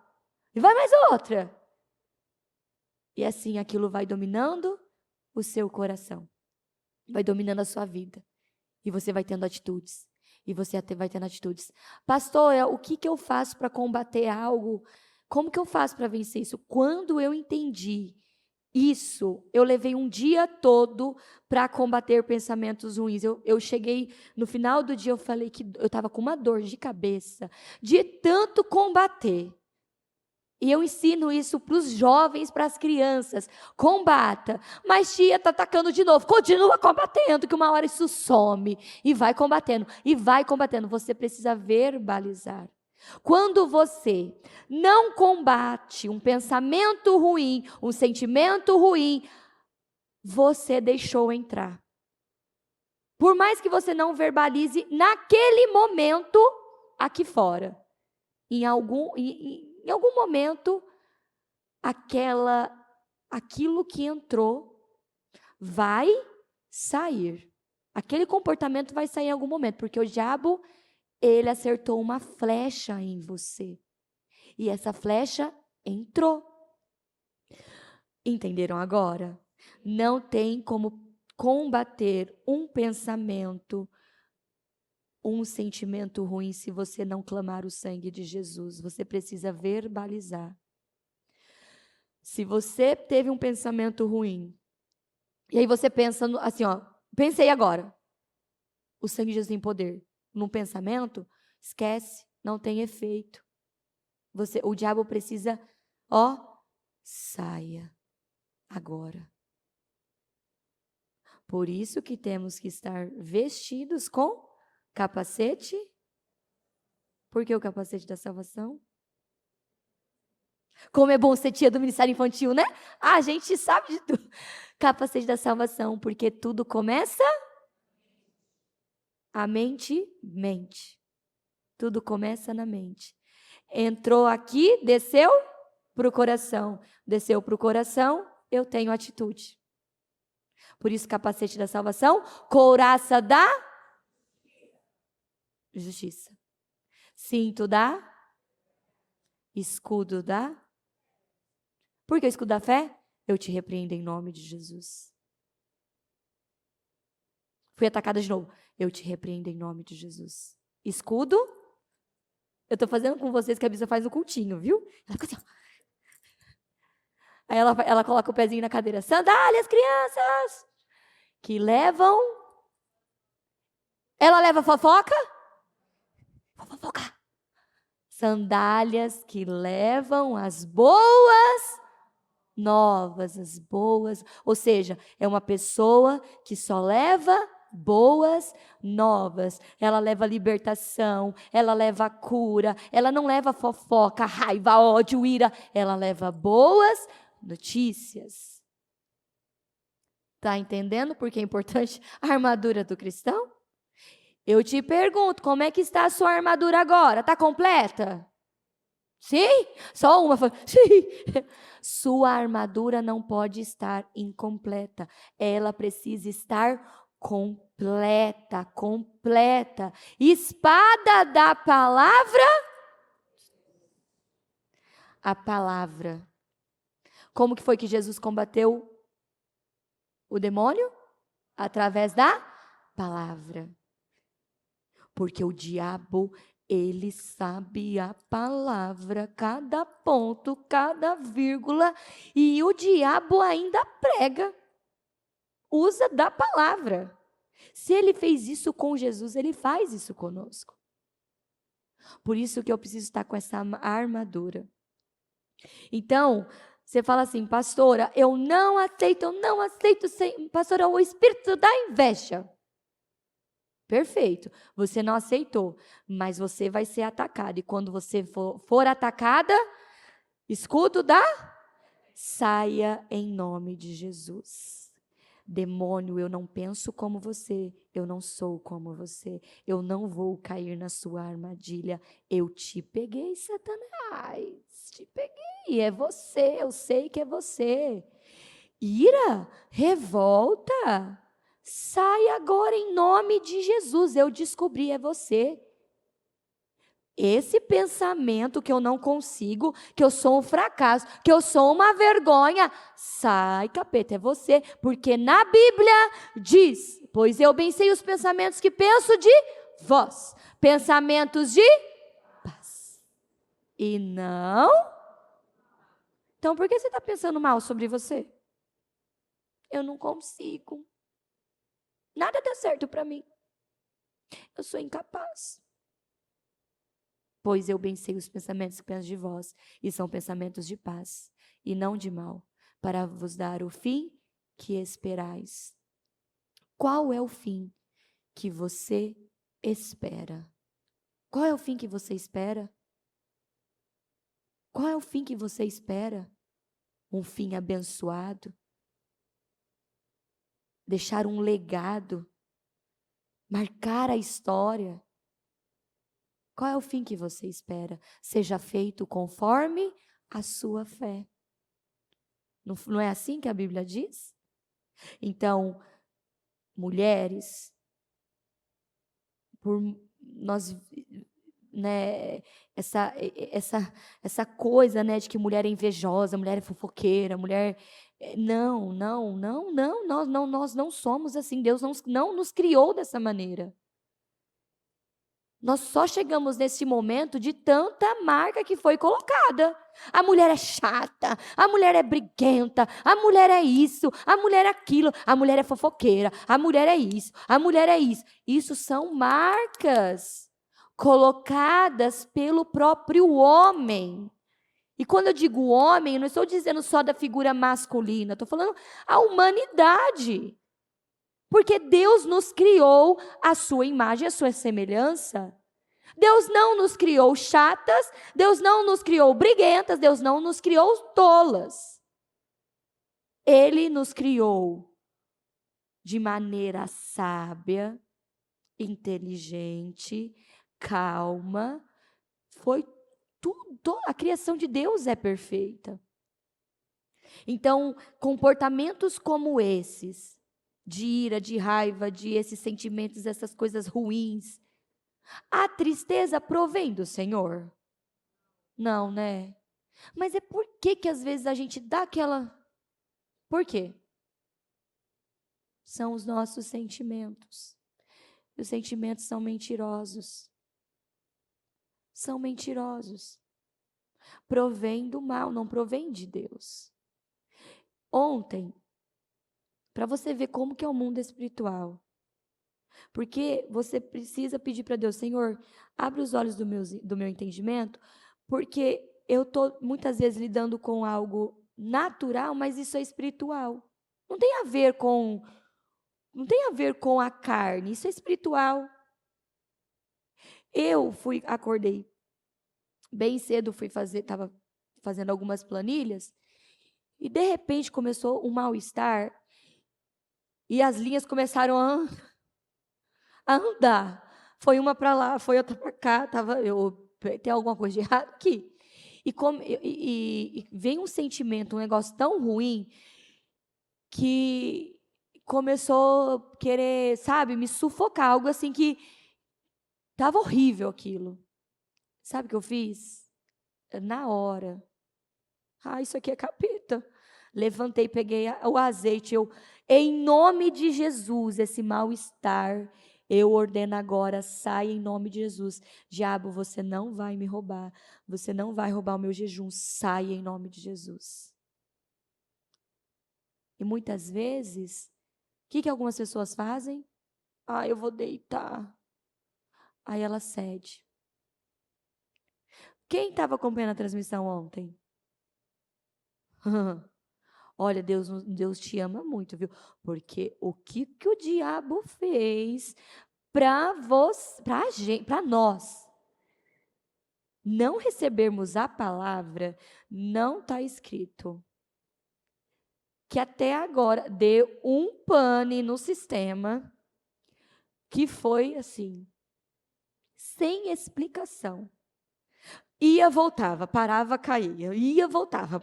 E vai mais outra. E assim aquilo vai dominando o seu coração. Vai dominando a sua vida. E você vai tendo atitudes. E você vai tendo atitudes. Pastor, o que eu faço para combater algo? Como que eu faço para vencer isso? Quando eu entendi Isso, eu levei um dia todo para combater pensamentos ruins. Eu cheguei, no final do dia, eu falei que eu estava com uma dor de cabeça, de tanto combater. E eu ensino isso para os jovens, para as crianças. Combata. Mas tia, está atacando de novo. Continua combatendo, que uma hora isso some. E vai combatendo, e vai combatendo. Você precisa verbalizar. Quando você não combate um pensamento ruim, um sentimento ruim, você deixou entrar. Por mais que você não verbalize, naquele momento, aqui fora, em algum momento, aquilo que entrou vai sair. Aquele comportamento vai sair em algum momento, porque o diabo, ele acertou uma flecha em você. E essa flecha entrou. Entenderam agora? Não tem como combater um pensamento, um sentimento ruim se você não clamar o sangue de Jesus. Você precisa verbalizar. Se você teve um pensamento ruim, e aí você pensa assim, pensei agora. O sangue de Jesus tem poder. Num pensamento, esquece, não tem efeito. O diabo precisa, saia agora. Por isso que temos que estar vestidos com capacete. Por que o capacete da salvação? Como é bom ser tia do Ministério Infantil, né? A gente sabe de tudo. Capacete da salvação, porque tudo começa... A mente mente. Tudo começa na mente. Entrou aqui, desceu para o coração. Desceu para o coração, eu tenho atitude. Por isso, capacete da salvação, couraça da justiça. Cinto da, escudo da. Por que o escudo da fé? Eu te repreendo em nome de Jesus. Fui atacada de novo. Eu te repreendo em nome de Jesus. Escudo. Eu estou fazendo com vocês que a Bíblia faz no cultinho, viu? Ela fica assim, Aí ela coloca o pezinho na cadeira. Sandálias, crianças, que levam... Ela leva fofoca? Fofoca. Sandálias que levam as boas novas, as boas... Ou seja, é uma pessoa que só leva boas novas. Ela leva libertação, ela leva cura, ela não leva fofoca, raiva, ódio, ira. Ela leva boas notícias. Tá entendendo por que é importante a armadura do cristão? Eu te pergunto, como é que está a sua armadura agora? Está completa? Sim? Só uma? Sim. Sua armadura não pode estar incompleta. Ela precisa estar completa, completa. Espada da palavra. A palavra. Como que foi que Jesus combateu o demônio? Através da palavra. Porque o diabo, ele sabe a palavra, cada ponto, cada vírgula, e o diabo ainda prega. Usa da palavra. Se ele fez isso com Jesus, ele faz isso conosco. Por isso que eu preciso estar com essa armadura. Então, você fala assim, pastora, eu não aceito, pastora, o espírito da inveja. Perfeito, você não aceitou, mas você vai ser atacada. E quando você for atacada, escudo da, saia em nome de Jesus. Demônio, eu não penso como você, eu não sou como você, eu não vou cair na sua armadilha. Eu te peguei, Satanás, te peguei, é você, eu sei que é você. Ira, revolta, sai agora em nome de Jesus, eu descobri, é você. Esse pensamento que eu não consigo, que eu sou um fracasso, que eu sou uma vergonha, sai, capeta, é você, porque na Bíblia diz, pois eu bem sei os pensamentos que penso de vós, pensamentos de paz, e não... Então por que você está pensando mal sobre você? eu não consigo. Nada dá certo para mim. Eu sou incapaz. Pois eu bem sei os pensamentos que penso de vós, e são pensamentos de paz, e não de mal, para vos dar o fim que esperais. Qual é o fim que você espera? Qual é o fim que você espera? Qual é o fim que você espera? Um fim abençoado? Deixar um legado? Marcar a história? Qual é o fim que você espera? Seja feito conforme a sua fé. Não é assim que a Bíblia diz? Então, mulheres, por nós, né, essa coisa, né, de que mulher é invejosa, mulher é fofoqueira, mulher nós não somos assim. Deus não nos criou dessa maneira. Nós só chegamos nesse momento de tanta marca que foi colocada. A mulher é chata, a mulher é briguenta, a mulher é isso, a mulher é aquilo, a mulher é fofoqueira, a mulher é isso, a mulher é isso. Isso são marcas colocadas pelo próprio homem. E quando eu digo homem, eu não estou dizendo só da figura masculina, estou falando a humanidade. Porque Deus nos criou à sua imagem, à sua semelhança. Deus não nos criou chatas, Deus não nos criou briguentas, Deus não nos criou tolas. Ele nos criou de maneira sábia, inteligente, calma. Foi tudo, a criação de Deus é perfeita. Então, comportamentos como esses, de ira, de raiva, de esses sentimentos, essas coisas ruins. A tristeza provém do Senhor? Não, né? Mas é por que às vezes a gente dá aquela... Por quê? São os nossos sentimentos. E os sentimentos são mentirosos. São mentirosos. Provém do mal, não provém de Deus. Ontem, para você ver como que é o mundo espiritual. Porque você precisa pedir para Deus, Senhor, abre os olhos do meu entendimento, porque eu estou muitas vezes lidando com algo natural, mas isso é espiritual. Não tem a ver com a carne, isso é espiritual. Eu acordei bem cedo, estava fazendo algumas planilhas, e de repente começou um mal-estar, e as linhas começaram a andar. Foi uma para lá, foi outra para cá, tem alguma coisa de errado aqui. E vem um sentimento, um negócio tão ruim, que começou a querer, sabe, me sufocar, algo assim que estava horrível aquilo. Sabe o que eu fiz? Na hora. Isso aqui é capeta. Levantei, peguei o azeite, em nome de Jesus, esse mal-estar, eu ordeno agora, saia em nome de Jesus. Diabo, você não vai me roubar, você não vai roubar o meu jejum, saia em nome de Jesus. E muitas vezes, o que algumas pessoas fazem? Eu vou deitar. Aí ela cede. Quem estava acompanhando a transmissão ontem? Olha, Deus te ama muito, viu? Porque o que o diabo fez para nós não recebermos a palavra, não está escrito. Que até agora deu um pane no sistema que foi assim, sem explicação. Ia, voltava, parava, caía, ia, voltava.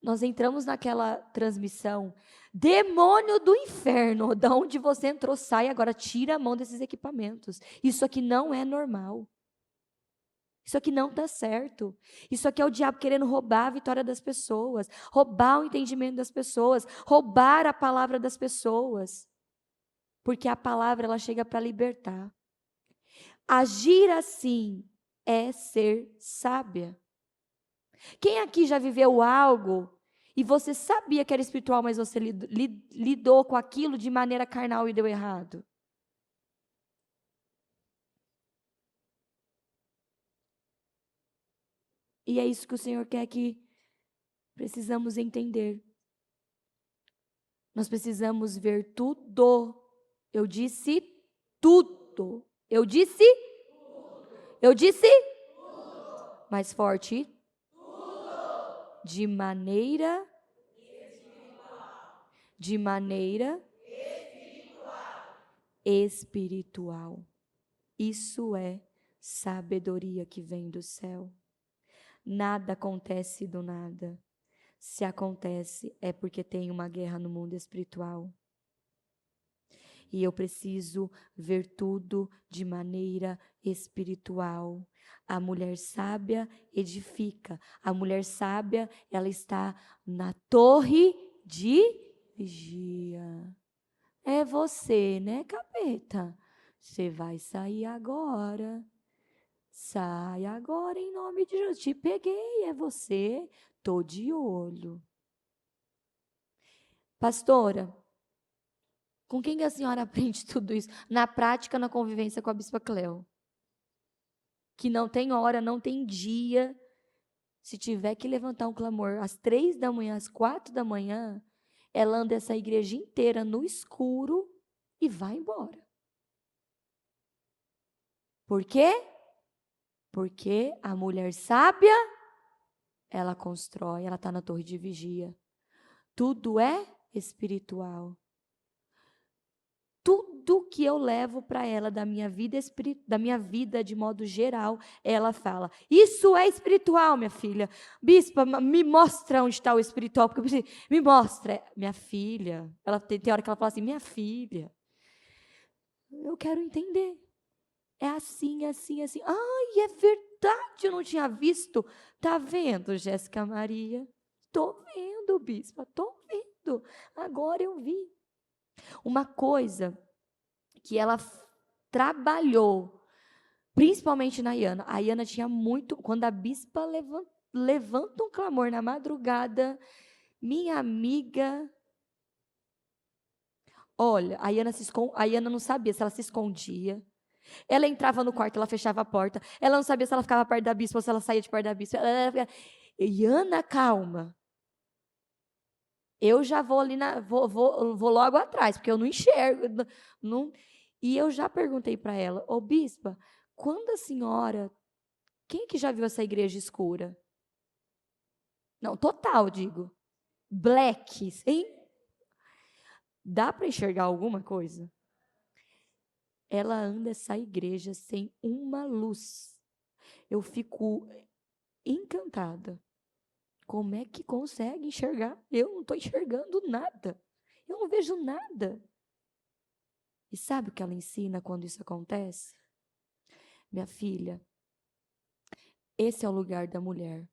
Nós entramos naquela transmissão, demônio do inferno, de onde você entrou, sai agora, tira a mão desses equipamentos. Isso aqui não é normal. Isso aqui não está certo. Isso aqui é o diabo querendo roubar a vitória das pessoas, roubar o entendimento das pessoas, roubar a palavra das pessoas. Porque a palavra, ela chega para libertar. Agir assim é ser sábia. Quem aqui já viveu algo E você sabia que era espiritual, mas você lidou com aquilo de maneira carnal e deu errado. E é isso que o Senhor quer que precisamos entender. Nós precisamos ver tudo. Eu disse tudo. Eu disse? Eu disse? Mais forte. De maneira espiritual. Isso é sabedoria que vem do céu. Nada acontece do nada. Se acontece, é porque tem uma guerra no mundo espiritual. E eu preciso ver tudo de maneira espiritual. A mulher sábia edifica. A mulher sábia, ela está na torre de vigia. É você, né, capeta? Você vai sair agora. Sai agora em nome de Jesus. Te peguei, é você. Tô de olho. Pastora, com quem que a senhora aprende tudo isso? Na prática, na convivência com a Bispa Cleo. Que não tem hora, não tem dia. Se tiver que levantar um clamor às 3 da manhã, às 4 da manhã, ela anda essa igreja inteira no escuro e vai embora. Por quê? Porque a mulher sábia, ela constrói, ela está na torre de vigia. Tudo é espiritual. Tudo que eu levo para ela da minha vida de modo geral, ela fala: isso é espiritual, minha filha. Bispa, me mostra onde está o espiritual, porque eu preciso, me mostra, minha filha. Ela tem hora que ela fala assim: minha filha, eu quero entender. É assim, assim, assim. Ai, é verdade, eu não tinha visto. Tá vendo, Jéssica Maria? Tô vendo, bispa, tô vendo. Agora eu vi. Uma coisa que ela trabalhou, principalmente na Iana. A Iana tinha muito. Quando a bispa levanta um clamor na madrugada, minha amiga. Olha, a Iana não sabia se ela se escondia. Ela entrava no quarto, ela fechava a porta. Ela não sabia se ela ficava perto da bispa ou se ela saía de perto da bispa. Iana, calma. Eu já vou ali vou logo atrás, porque eu não enxergo. Não, e eu já perguntei para ela: ô bispa, quando a senhora. Quem que já viu essa igreja escura? Não, total, digo. Black, hein? Dá para enxergar alguma coisa? Ela anda essa igreja sem uma luz. Eu fico encantada. Como é que consegue enxergar? Eu não estou enxergando nada. Eu não vejo nada. E sabe o que ela ensina quando isso acontece? Minha filha, esse é o lugar da mulher.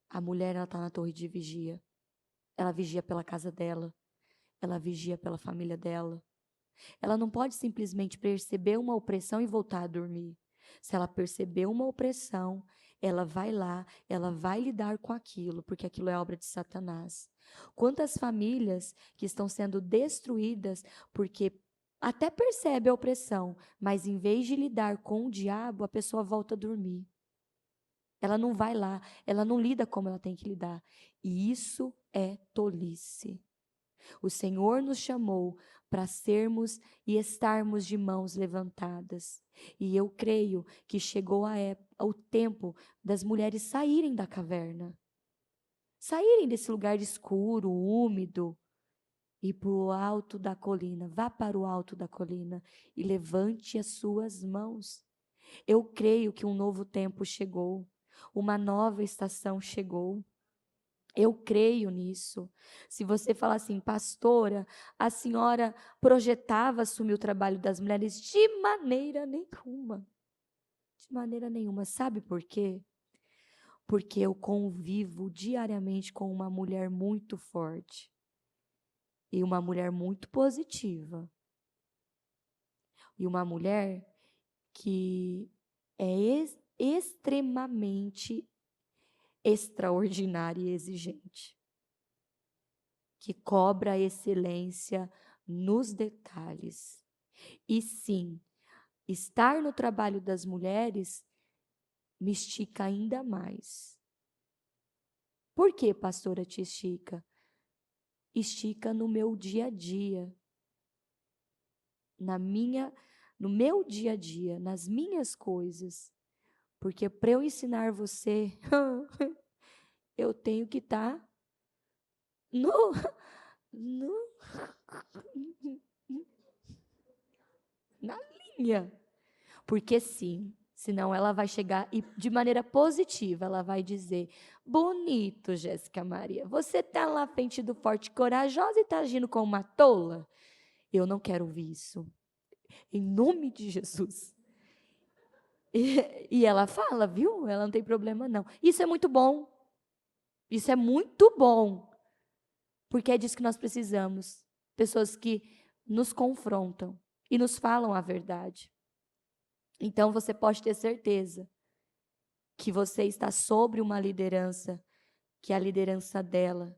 A mulher, ela está na torre de vigia. Ela vigia pela casa dela. Ela vigia pela família dela. Ela não pode simplesmente perceber uma opressão e voltar a dormir. Se ela perceber uma opressão, ela vai lá, ela vai lidar com aquilo, porque aquilo é obra de Satanás. Quantas famílias que estão sendo destruídas porque até percebe a opressão, mas em vez de lidar com o diabo, a pessoa volta a dormir. Ela não vai lá, ela não lida como ela tem que lidar. E isso é tolice. O Senhor nos chamou para sermos e estarmos de mãos levantadas. E eu creio que chegou o tempo das mulheres saírem da caverna. Saírem desse lugar escuro, úmido, e para o alto da colina. Vá para o alto da colina e levante as suas mãos. Eu creio que um novo tempo chegou. Uma nova estação chegou. Eu creio nisso. Se você falar assim, pastora, a senhora projetava assumir o trabalho das mulheres? De maneira nenhuma. De maneira nenhuma. Sabe por quê? Porque eu convivo diariamente com uma mulher muito forte. E uma mulher muito positiva. E uma mulher que é extremamente extraordinária e exigente. que cobra a excelência nos detalhes. E sim, estar no trabalho das mulheres me estica ainda mais. Por que, pastora, te estica? Estica no meu dia a dia, no meu dia a dia, nas minhas coisas. Porque para eu ensinar você, eu tenho que estar no, no, na linha. Porque sim, senão ela vai chegar e de maneira positiva, ela vai dizer: bonito, Jéssica Maria, você está lá à frente do forte corajosa e está agindo como uma tola? Eu não quero ouvir isso. Em nome de Jesus. E ela fala, viu? Ela não tem problema não. Isso é muito bom. Isso é muito bom. Porque é disso que nós precisamos. Pessoas que nos confrontam e nos falam a verdade. Então você pode ter certeza que você está sobre uma liderança, que é a liderança dela,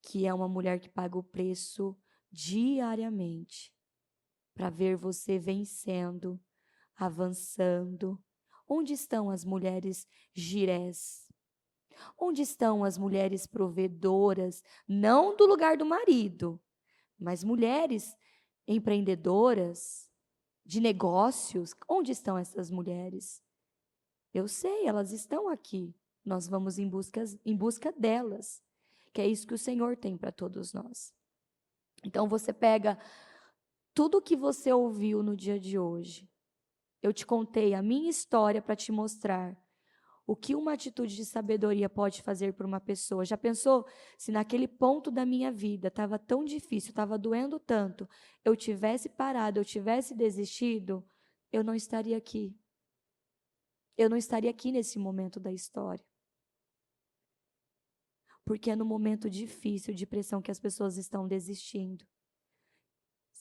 que é uma mulher que paga o preço diariamente para ver você vencendo, avançando. Onde estão as mulheres girés? Onde estão as mulheres provedoras, não do lugar do marido, mas mulheres empreendedoras de negócios? Onde estão essas mulheres? Eu sei, elas estão aqui. Nós vamos em busca delas, que é isso que o Senhor tem para todos nós. Então você pega tudo o que você ouviu no dia de hoje. Eu te contei a minha história para te mostrar o que uma atitude de sabedoria pode fazer por uma pessoa. Já pensou se naquele ponto da minha vida estava tão difícil, estava doendo tanto, eu tivesse parado, eu tivesse desistido, eu não estaria aqui. Eu não estaria aqui nesse momento da história. Porque é no momento difícil de pressão que as pessoas estão desistindo.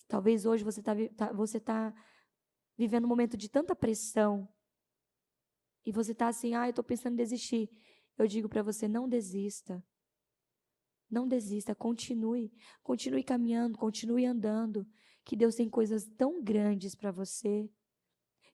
Talvez hoje você tá vivendo um momento de tanta pressão, e você está assim, eu estou pensando em desistir. Eu digo para você, não desista. Não desista, continue caminhando, continue andando, que Deus tem coisas tão grandes para você.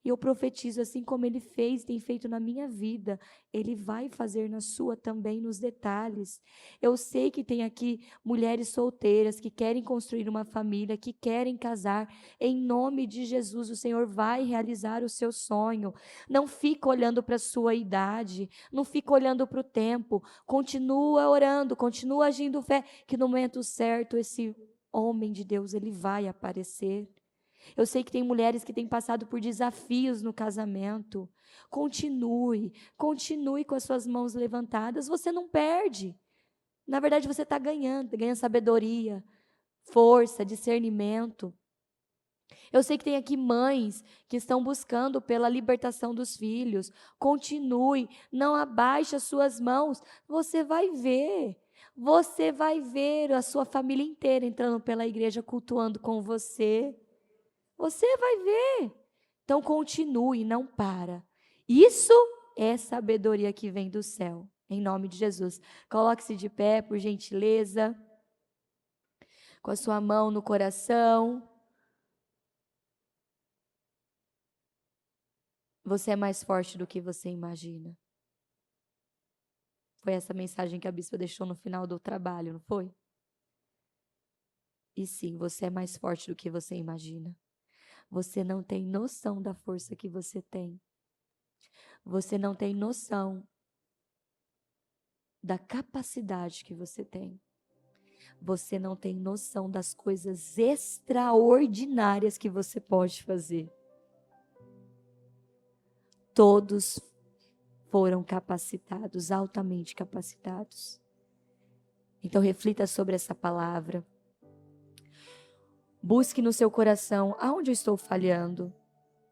E eu profetizo, assim como Ele fez, tem feito na minha vida, Ele vai fazer na sua também, nos detalhes. Eu sei que tem aqui mulheres solteiras que querem construir uma família, que querem casar. Em nome de Jesus, o Senhor vai realizar o seu sonho. Não fica olhando para a sua idade, não fica olhando para o tempo. Continua orando, continua agindo fé, que no momento certo esse homem de Deus, ele vai aparecer. Eu sei que tem mulheres que têm passado por desafios no casamento. Continue com as suas mãos levantadas. Você não perde. Na verdade, você está ganhando sabedoria, força, discernimento. Eu sei que tem aqui mães que estão buscando pela libertação dos filhos. Continue, não abaixe as suas mãos. Você vai ver a sua família inteira entrando pela igreja, cultuando com você. Você vai ver. Então continue, não para. Isso é sabedoria que vem do céu. Em nome de Jesus. Coloque-se de pé, por gentileza. Com a sua mão no coração. Você é mais forte do que você imagina. Foi essa mensagem que a bispa deixou no final do trabalho, não foi? E sim, você é mais forte do que você imagina. Você não tem noção da força que você tem. Você não tem noção da capacidade que você tem. Você não tem noção das coisas extraordinárias que você pode fazer. Todos foram capacitados, altamente capacitados. Então reflita sobre essa palavra. Busque no seu coração aonde eu estou falhando.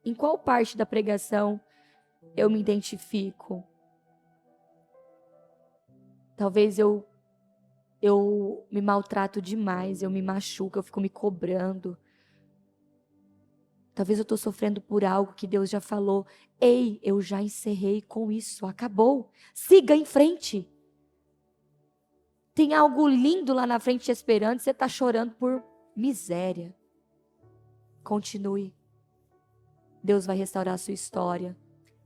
Em qual parte da pregação eu me identifico. Talvez eu me maltrato demais, eu me machuco, eu fico me cobrando. Talvez eu estou sofrendo por algo que Deus já falou. Ei, eu já encerrei com isso, acabou. Siga em frente. Tem algo lindo lá na frente te esperando, você está chorando por miséria. Continue. Deus vai restaurar a sua história,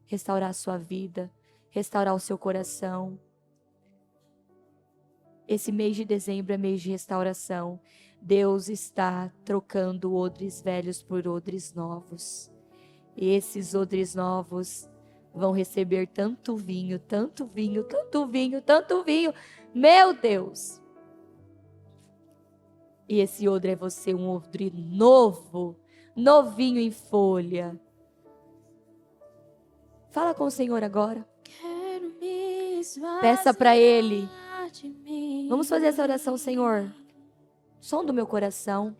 restaurar a sua vida, restaurar o seu coração. Esse mês de dezembro é mês de restauração. Deus está trocando odres velhos por odres novos. E esses odres novos vão receber tanto vinho, tanto vinho, tanto vinho, tanto vinho. Meu Deus! E esse odre é você, um odre novo, novinho em folha. Fala com o Senhor agora. Peça para Ele. Vamos fazer essa oração, Senhor. Som do meu coração.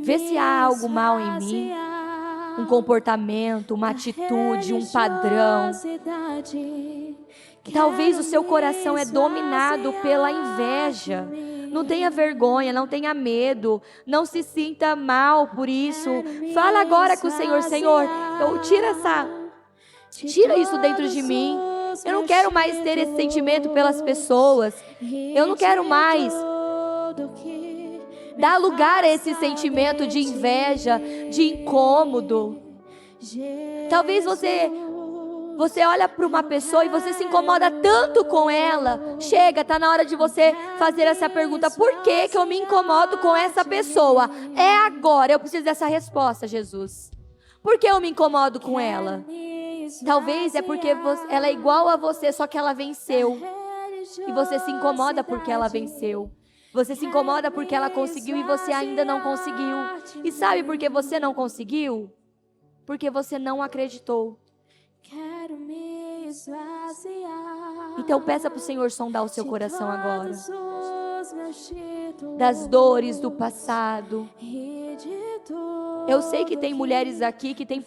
Vê se há algo mal em mim. Um comportamento, uma atitude, um padrão. Talvez o seu coração é dominado pela inveja. Não tenha vergonha, não tenha medo. Não se sinta mal por isso. Fala agora com o Senhor. Senhor, tira isso dentro de mim. Eu não quero mais ter esse sentimento pelas pessoas. Eu não quero mais dar lugar a esse sentimento de inveja, de incômodo. Talvez você olha para uma pessoa e você se incomoda tanto com ela. Chega, está na hora de você fazer essa pergunta. Por que eu me incomodo com essa pessoa? É agora, eu preciso dessa resposta, Jesus. Por que eu me incomodo com ela? Talvez é porque ela é igual a você, só que ela venceu. E você se incomoda porque ela venceu. Você se incomoda porque ela conseguiu e você ainda não conseguiu. E sabe por que você não conseguiu? Porque você não acreditou. Então peça para o Senhor sondar o seu coração agora. Das dores do passado. Eu sei que tem mulheres aqui que têm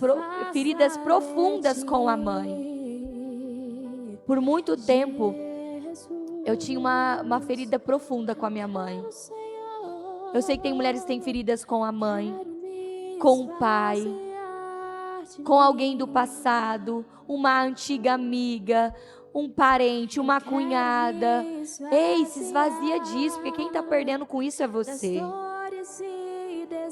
feridas profundas com a mãe. Por muito tempo, eu tinha uma ferida profunda com a minha mãe. Eu sei que tem mulheres que têm feridas com a mãe, com o pai, com alguém do passado, uma antiga amiga, um parente, uma cunhada. Ei, se esvazia disso, porque quem está perdendo com isso é você.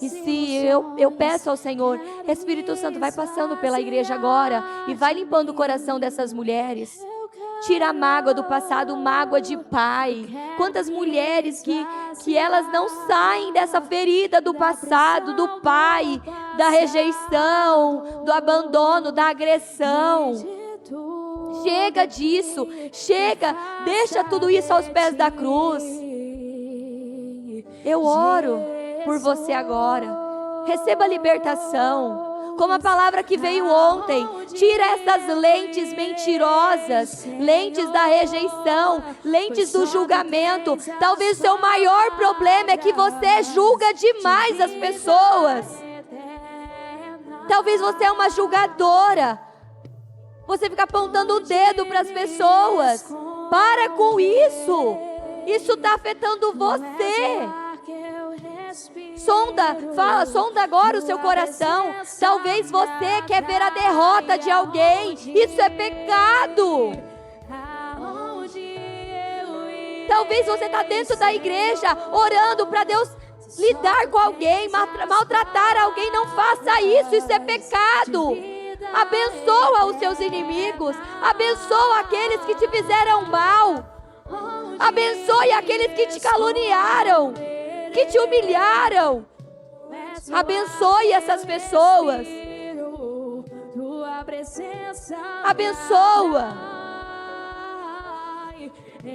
E se eu peço ao Senhor, Espírito Santo, vai passando pela igreja agora e vai limpando o coração dessas mulheres. Tira a mágoa do passado, mágoa de pai. Quantas mulheres que elas não saem dessa ferida do passado, do pai, da rejeição, do abandono, da agressão. Chega disso, chega, deixa tudo isso aos pés da cruz. Eu oro por você agora. Receba a libertação. Como a palavra que veio ontem, tira essas lentes mentirosas, lentes da rejeição, lentes do julgamento. Talvez o seu maior problema é que você julga demais as pessoas. Talvez você é uma julgadora. Você fica apontando o dedo para as pessoas. Para com isso. Isso está afetando você. Sonda agora o seu coração. Talvez você quer ver a derrota de alguém. Isso é pecado. Talvez você está dentro da igreja orando para Deus lidar com alguém, maltratar alguém. Não faça isso, isso é pecado. Abençoa os seus inimigos. Abençoa aqueles que te fizeram mal. Abençoe aqueles que te caluniaram, que te humilharam. Abençoe essas pessoas. Abençoa.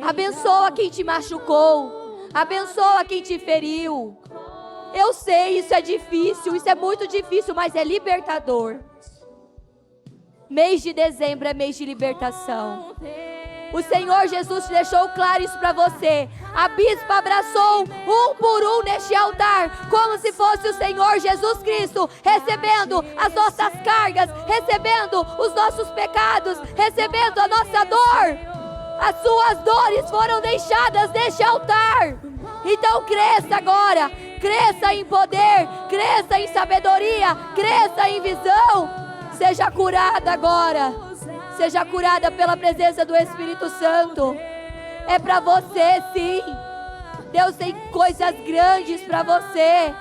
Abençoa quem te machucou. Abençoa quem te feriu. Eu sei, isso é difícil, isso é muito difícil, mas é libertador. Mês de dezembro é mês de libertação. O Senhor Jesus deixou claro isso para você. A bispa abraçou um por um neste altar, como se fosse o Senhor Jesus Cristo, recebendo as nossas cargas, recebendo os nossos pecados, recebendo a nossa dor. As suas dores foram deixadas neste altar. Então cresça agora, cresça em poder, cresça em sabedoria, cresça em visão. Seja curada agora. Seja curada pela presença do Espírito Santo. É para você, sim. Deus tem coisas grandes para você.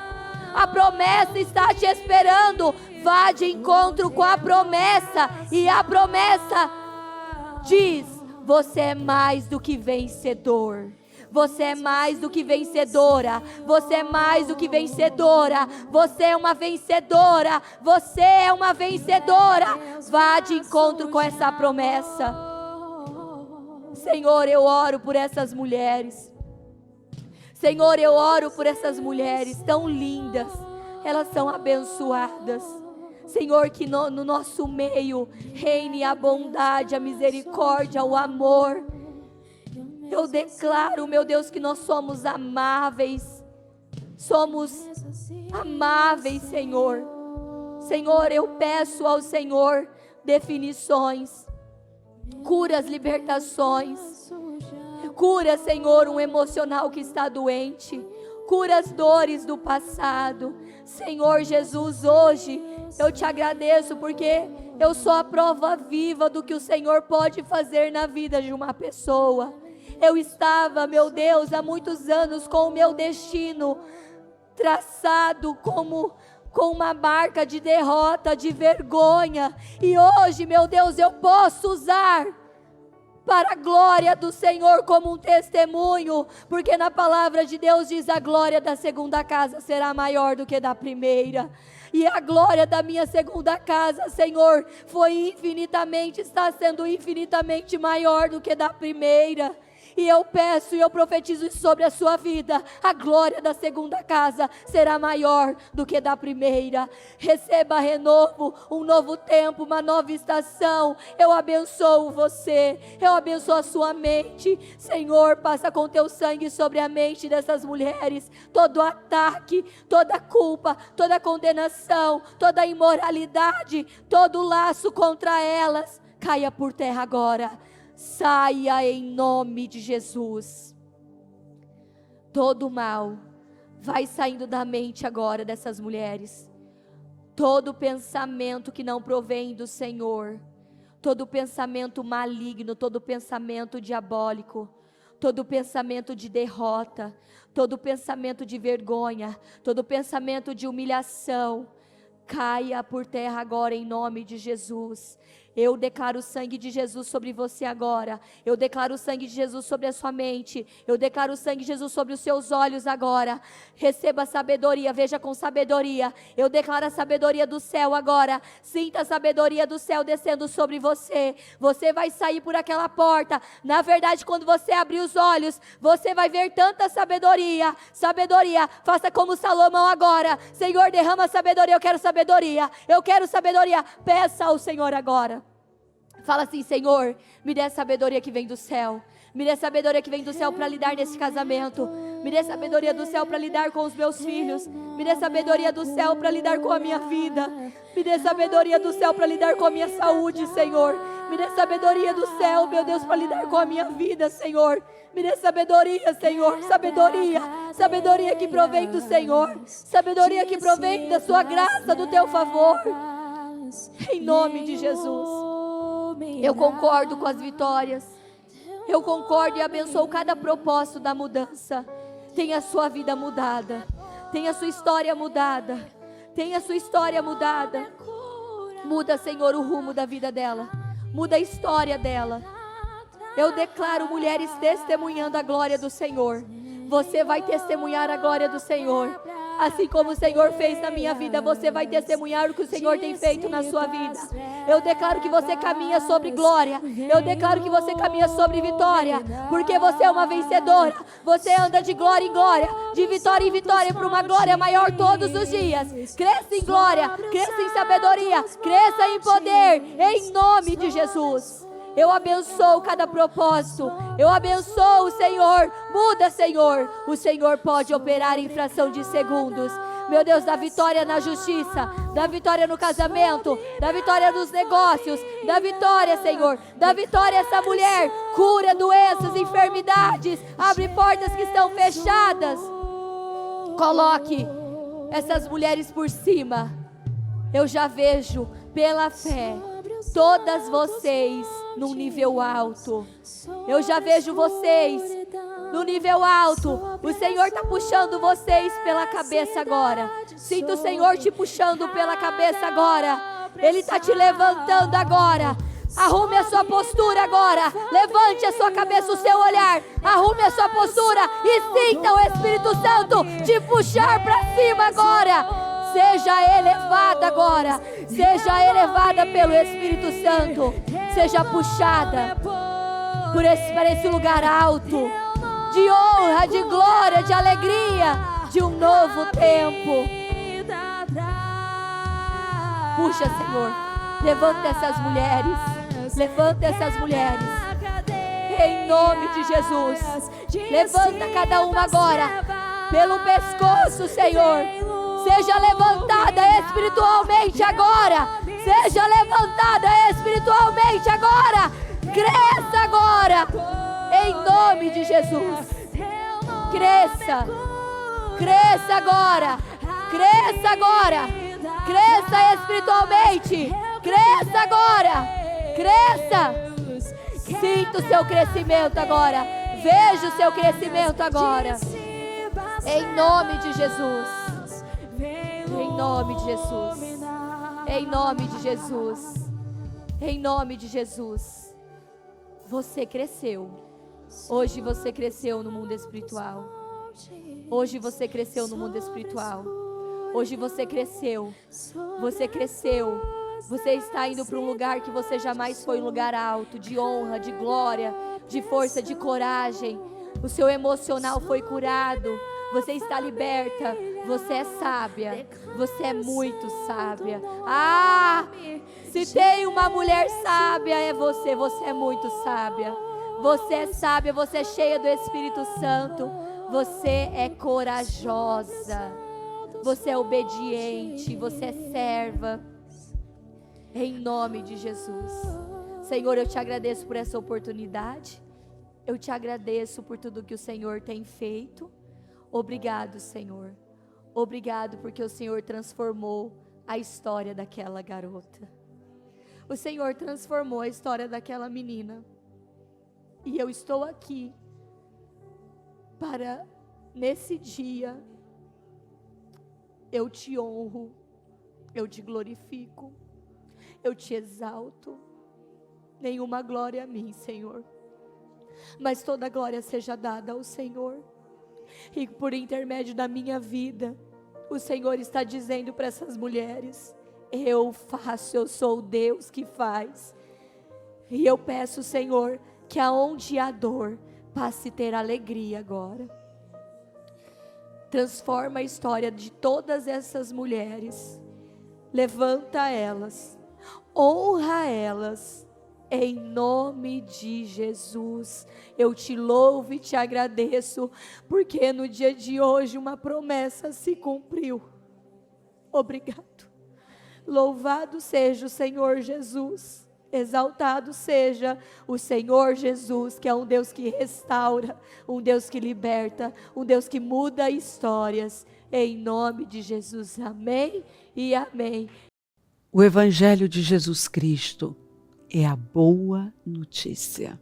A promessa está te esperando. Vá de encontro com a promessa. E a promessa diz: você é mais do que vencedor. Você é mais do que vencedora. Você é mais do que vencedora. Você é uma vencedora. Você é uma vencedora. Vá de encontro com essa promessa. Senhor, eu oro por essas mulheres. Senhor, eu oro por essas mulheres tão lindas. Elas são abençoadas. Senhor, que no nosso meio reine a bondade, a misericórdia, o amor. Eu declaro, meu Deus, que nós somos amáveis. Somos amáveis, Senhor. Senhor, eu peço ao Senhor definições, curas, libertações. Cura, Senhor, um emocional que está doente. Cura as dores do passado. Senhor Jesus, hoje eu te agradeço porque eu sou a prova viva do que o Senhor pode fazer na vida de uma pessoa. Eu estava, meu Deus, há muitos anos com o meu destino traçado com uma marca de derrota, de vergonha. E hoje, meu Deus, eu posso usar para a glória do Senhor como um testemunho, porque na palavra de Deus diz: a glória da segunda casa será maior do que da primeira. E a glória da minha segunda casa, Senhor, está sendo infinitamente maior do que da primeira. E eu peço e eu profetizo isso sobre a sua vida: a glória da segunda casa será maior do que da primeira. Receba renovo, um novo tempo, uma nova estação. Eu abençoo você, eu abençoo a sua mente. Senhor, passa com teu sangue sobre a mente dessas mulheres. Todo ataque, toda culpa, toda condenação, toda imoralidade, todo laço contra elas, caia por terra agora. Saia em nome de Jesus. Todo mal vai saindo da mente agora dessas mulheres. Todo pensamento que não provém do Senhor, todo pensamento maligno, todo pensamento diabólico, todo pensamento de derrota, todo pensamento de vergonha, todo pensamento de humilhação, caia por terra agora em nome de Jesus. Eu declaro o sangue de Jesus sobre você agora. Eu declaro o sangue de Jesus sobre a sua mente. Eu declaro o sangue de Jesus sobre os seus olhos agora. Receba sabedoria, veja com sabedoria. Eu declaro a sabedoria do céu agora. Sinta a sabedoria do céu descendo sobre você. Você vai sair por aquela porta. Na verdade, quando você abrir os olhos, você vai ver tanta sabedoria. Sabedoria, faça como Salomão agora. Senhor, derrama sabedoria. Eu quero sabedoria. Eu quero sabedoria. Peça ao Senhor agora. Fala assim: Senhor, me dê a sabedoria que vem do céu. Me dê sabedoria que vem do céu para lidar nesse casamento. Me dê sabedoria do céu para lidar com os meus filhos. Me dê sabedoria do céu para lidar com a minha vida. Me dê sabedoria do céu para lidar com a minha saúde, Senhor. Me dê sabedoria do céu, meu Deus, para lidar com a minha vida, Senhor. Me dê sabedoria, Senhor. Sabedoria. Sabedoria que provém do Senhor. Sabedoria que provém da sua graça, do teu favor. Em nome de Jesus. Eu concordo com as vitórias. Eu concordo e abençoo cada propósito da mudança. Tenha a sua vida mudada. Tenha a sua história mudada. Tenha a sua história mudada. Muda, Senhor, o rumo da vida dela. Muda a história dela. Eu declaro mulheres testemunhando a glória do Senhor. Você vai testemunhar a glória do Senhor. Assim como o Senhor fez na minha vida, você vai testemunhar o que o Senhor tem feito na sua vida. Eu declaro que você caminha sobre glória. Eu declaro que você caminha sobre vitória. Porque você é uma vencedora. Você anda de glória em glória, de vitória em vitória, para uma glória maior todos os dias. Cresça em glória, cresça em sabedoria, cresça em poder, em nome de Jesus. Eu abençoo cada propósito. Eu abençoo o Senhor. Muda, Senhor. O Senhor pode operar em fração de segundos. Meu Deus, dá vitória na justiça, dá vitória no casamento, dá vitória nos negócios, dá vitória, Senhor. Dá vitória a essa mulher. Cura doenças, enfermidades. Abre portas que estão fechadas. Coloque essas mulheres por cima. Eu já vejo pela fé todas vocês num nível alto. Eu já vejo vocês no nível alto. O Senhor está puxando vocês pela cabeça agora. Sinto o Senhor te puxando pela cabeça agora. Ele está te levantando agora. Arrume a sua postura agora. Levante a sua cabeça, o seu olhar. Arrume a sua postura e sinta o Espírito Santo te puxar para cima agora. Seja elevada agora. Seja elevada pelo Espírito Santo. Seja puxada para esse lugar alto, de honra, de glória, de alegria, de um novo tempo. Puxa, Senhor. Levanta essas mulheres. Levanta essas mulheres. Em nome de Jesus. Levanta cada uma agora. Pelo pescoço, Senhor. Seja levantada espiritualmente agora. Seja levantada espiritualmente agora. Cresça agora. Em nome de Jesus. Cresça. Cresça agora. Cresça agora. Cresça espiritualmente. Cresça agora. Cresça. Sinta o seu crescimento agora. Veja o seu crescimento agora. Em nome de Jesus. Em nome de Jesus. Em nome de Jesus. Em nome de Jesus. Você cresceu. Hoje você cresceu no mundo espiritual. Hoje você cresceu no mundo espiritual. Hoje você cresceu. Você cresceu. Você está indo para um lugar que você jamais foi, um lugar alto, de honra, de glória, de força, de coragem. O seu emocional foi curado. Você está liberta. Você é sábia. Você é muito sábia. Ah! Se tem uma mulher sábia, é você. Você é muito sábia. Você é sábia. Você é cheia do Espírito Santo. Você é corajosa. Você é obediente. Você é serva. Em nome de Jesus. Senhor, eu te agradeço por essa oportunidade. Eu te agradeço por tudo que o Senhor tem feito. Obrigado, Senhor. Obrigado porque o Senhor transformou a história daquela garota. O Senhor transformou a história daquela menina. E eu estou aqui para, nesse dia, eu te honro, eu te glorifico. Eu te exalto. Nenhuma glória a mim, Senhor. Mas toda glória seja dada ao Senhor. E por intermédio da minha vida, o Senhor está dizendo para essas mulheres: eu faço, eu sou o Deus que faz. E eu peço, Senhor, que aonde há dor, passe a ter alegria agora. Transforma a história de todas essas mulheres. Levanta elas. Honra elas, em nome de Jesus. Eu te louvo e te agradeço, porque no dia de hoje uma promessa se cumpriu. Obrigado. Louvado seja o Senhor Jesus. Exaltado seja o Senhor Jesus, que é um Deus que restaura, um Deus que liberta, um Deus que muda histórias. Em nome de Jesus. Amém e amém. O Evangelho de Jesus Cristo é a boa notícia.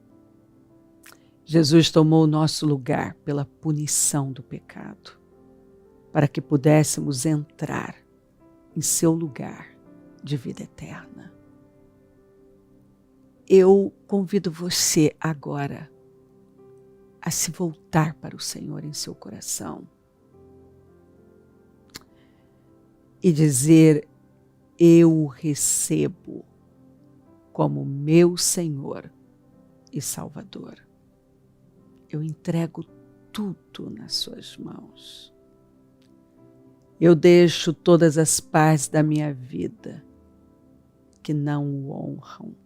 Jesus tomou o nosso lugar pela punição do pecado, para que pudéssemos entrar em seu lugar de vida eterna. Eu convido você agora a se voltar para o Senhor em seu coração e dizer: eu o recebo como meu Senhor e Salvador. Eu entrego tudo nas suas mãos. Eu deixo todas as partes da minha vida que não o honram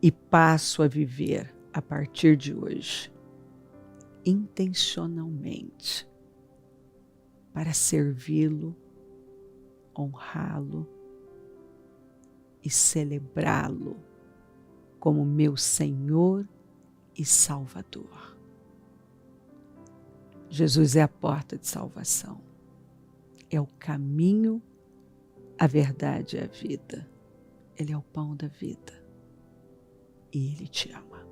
e passo a viver a partir de hoje intencionalmente para servi-lo, honrá-lo e celebrá-lo como meu Senhor e Salvador. Jesus é a porta de salvação, é o caminho, a verdade e a vida. Ele é o pão da vida. E Ele te ama.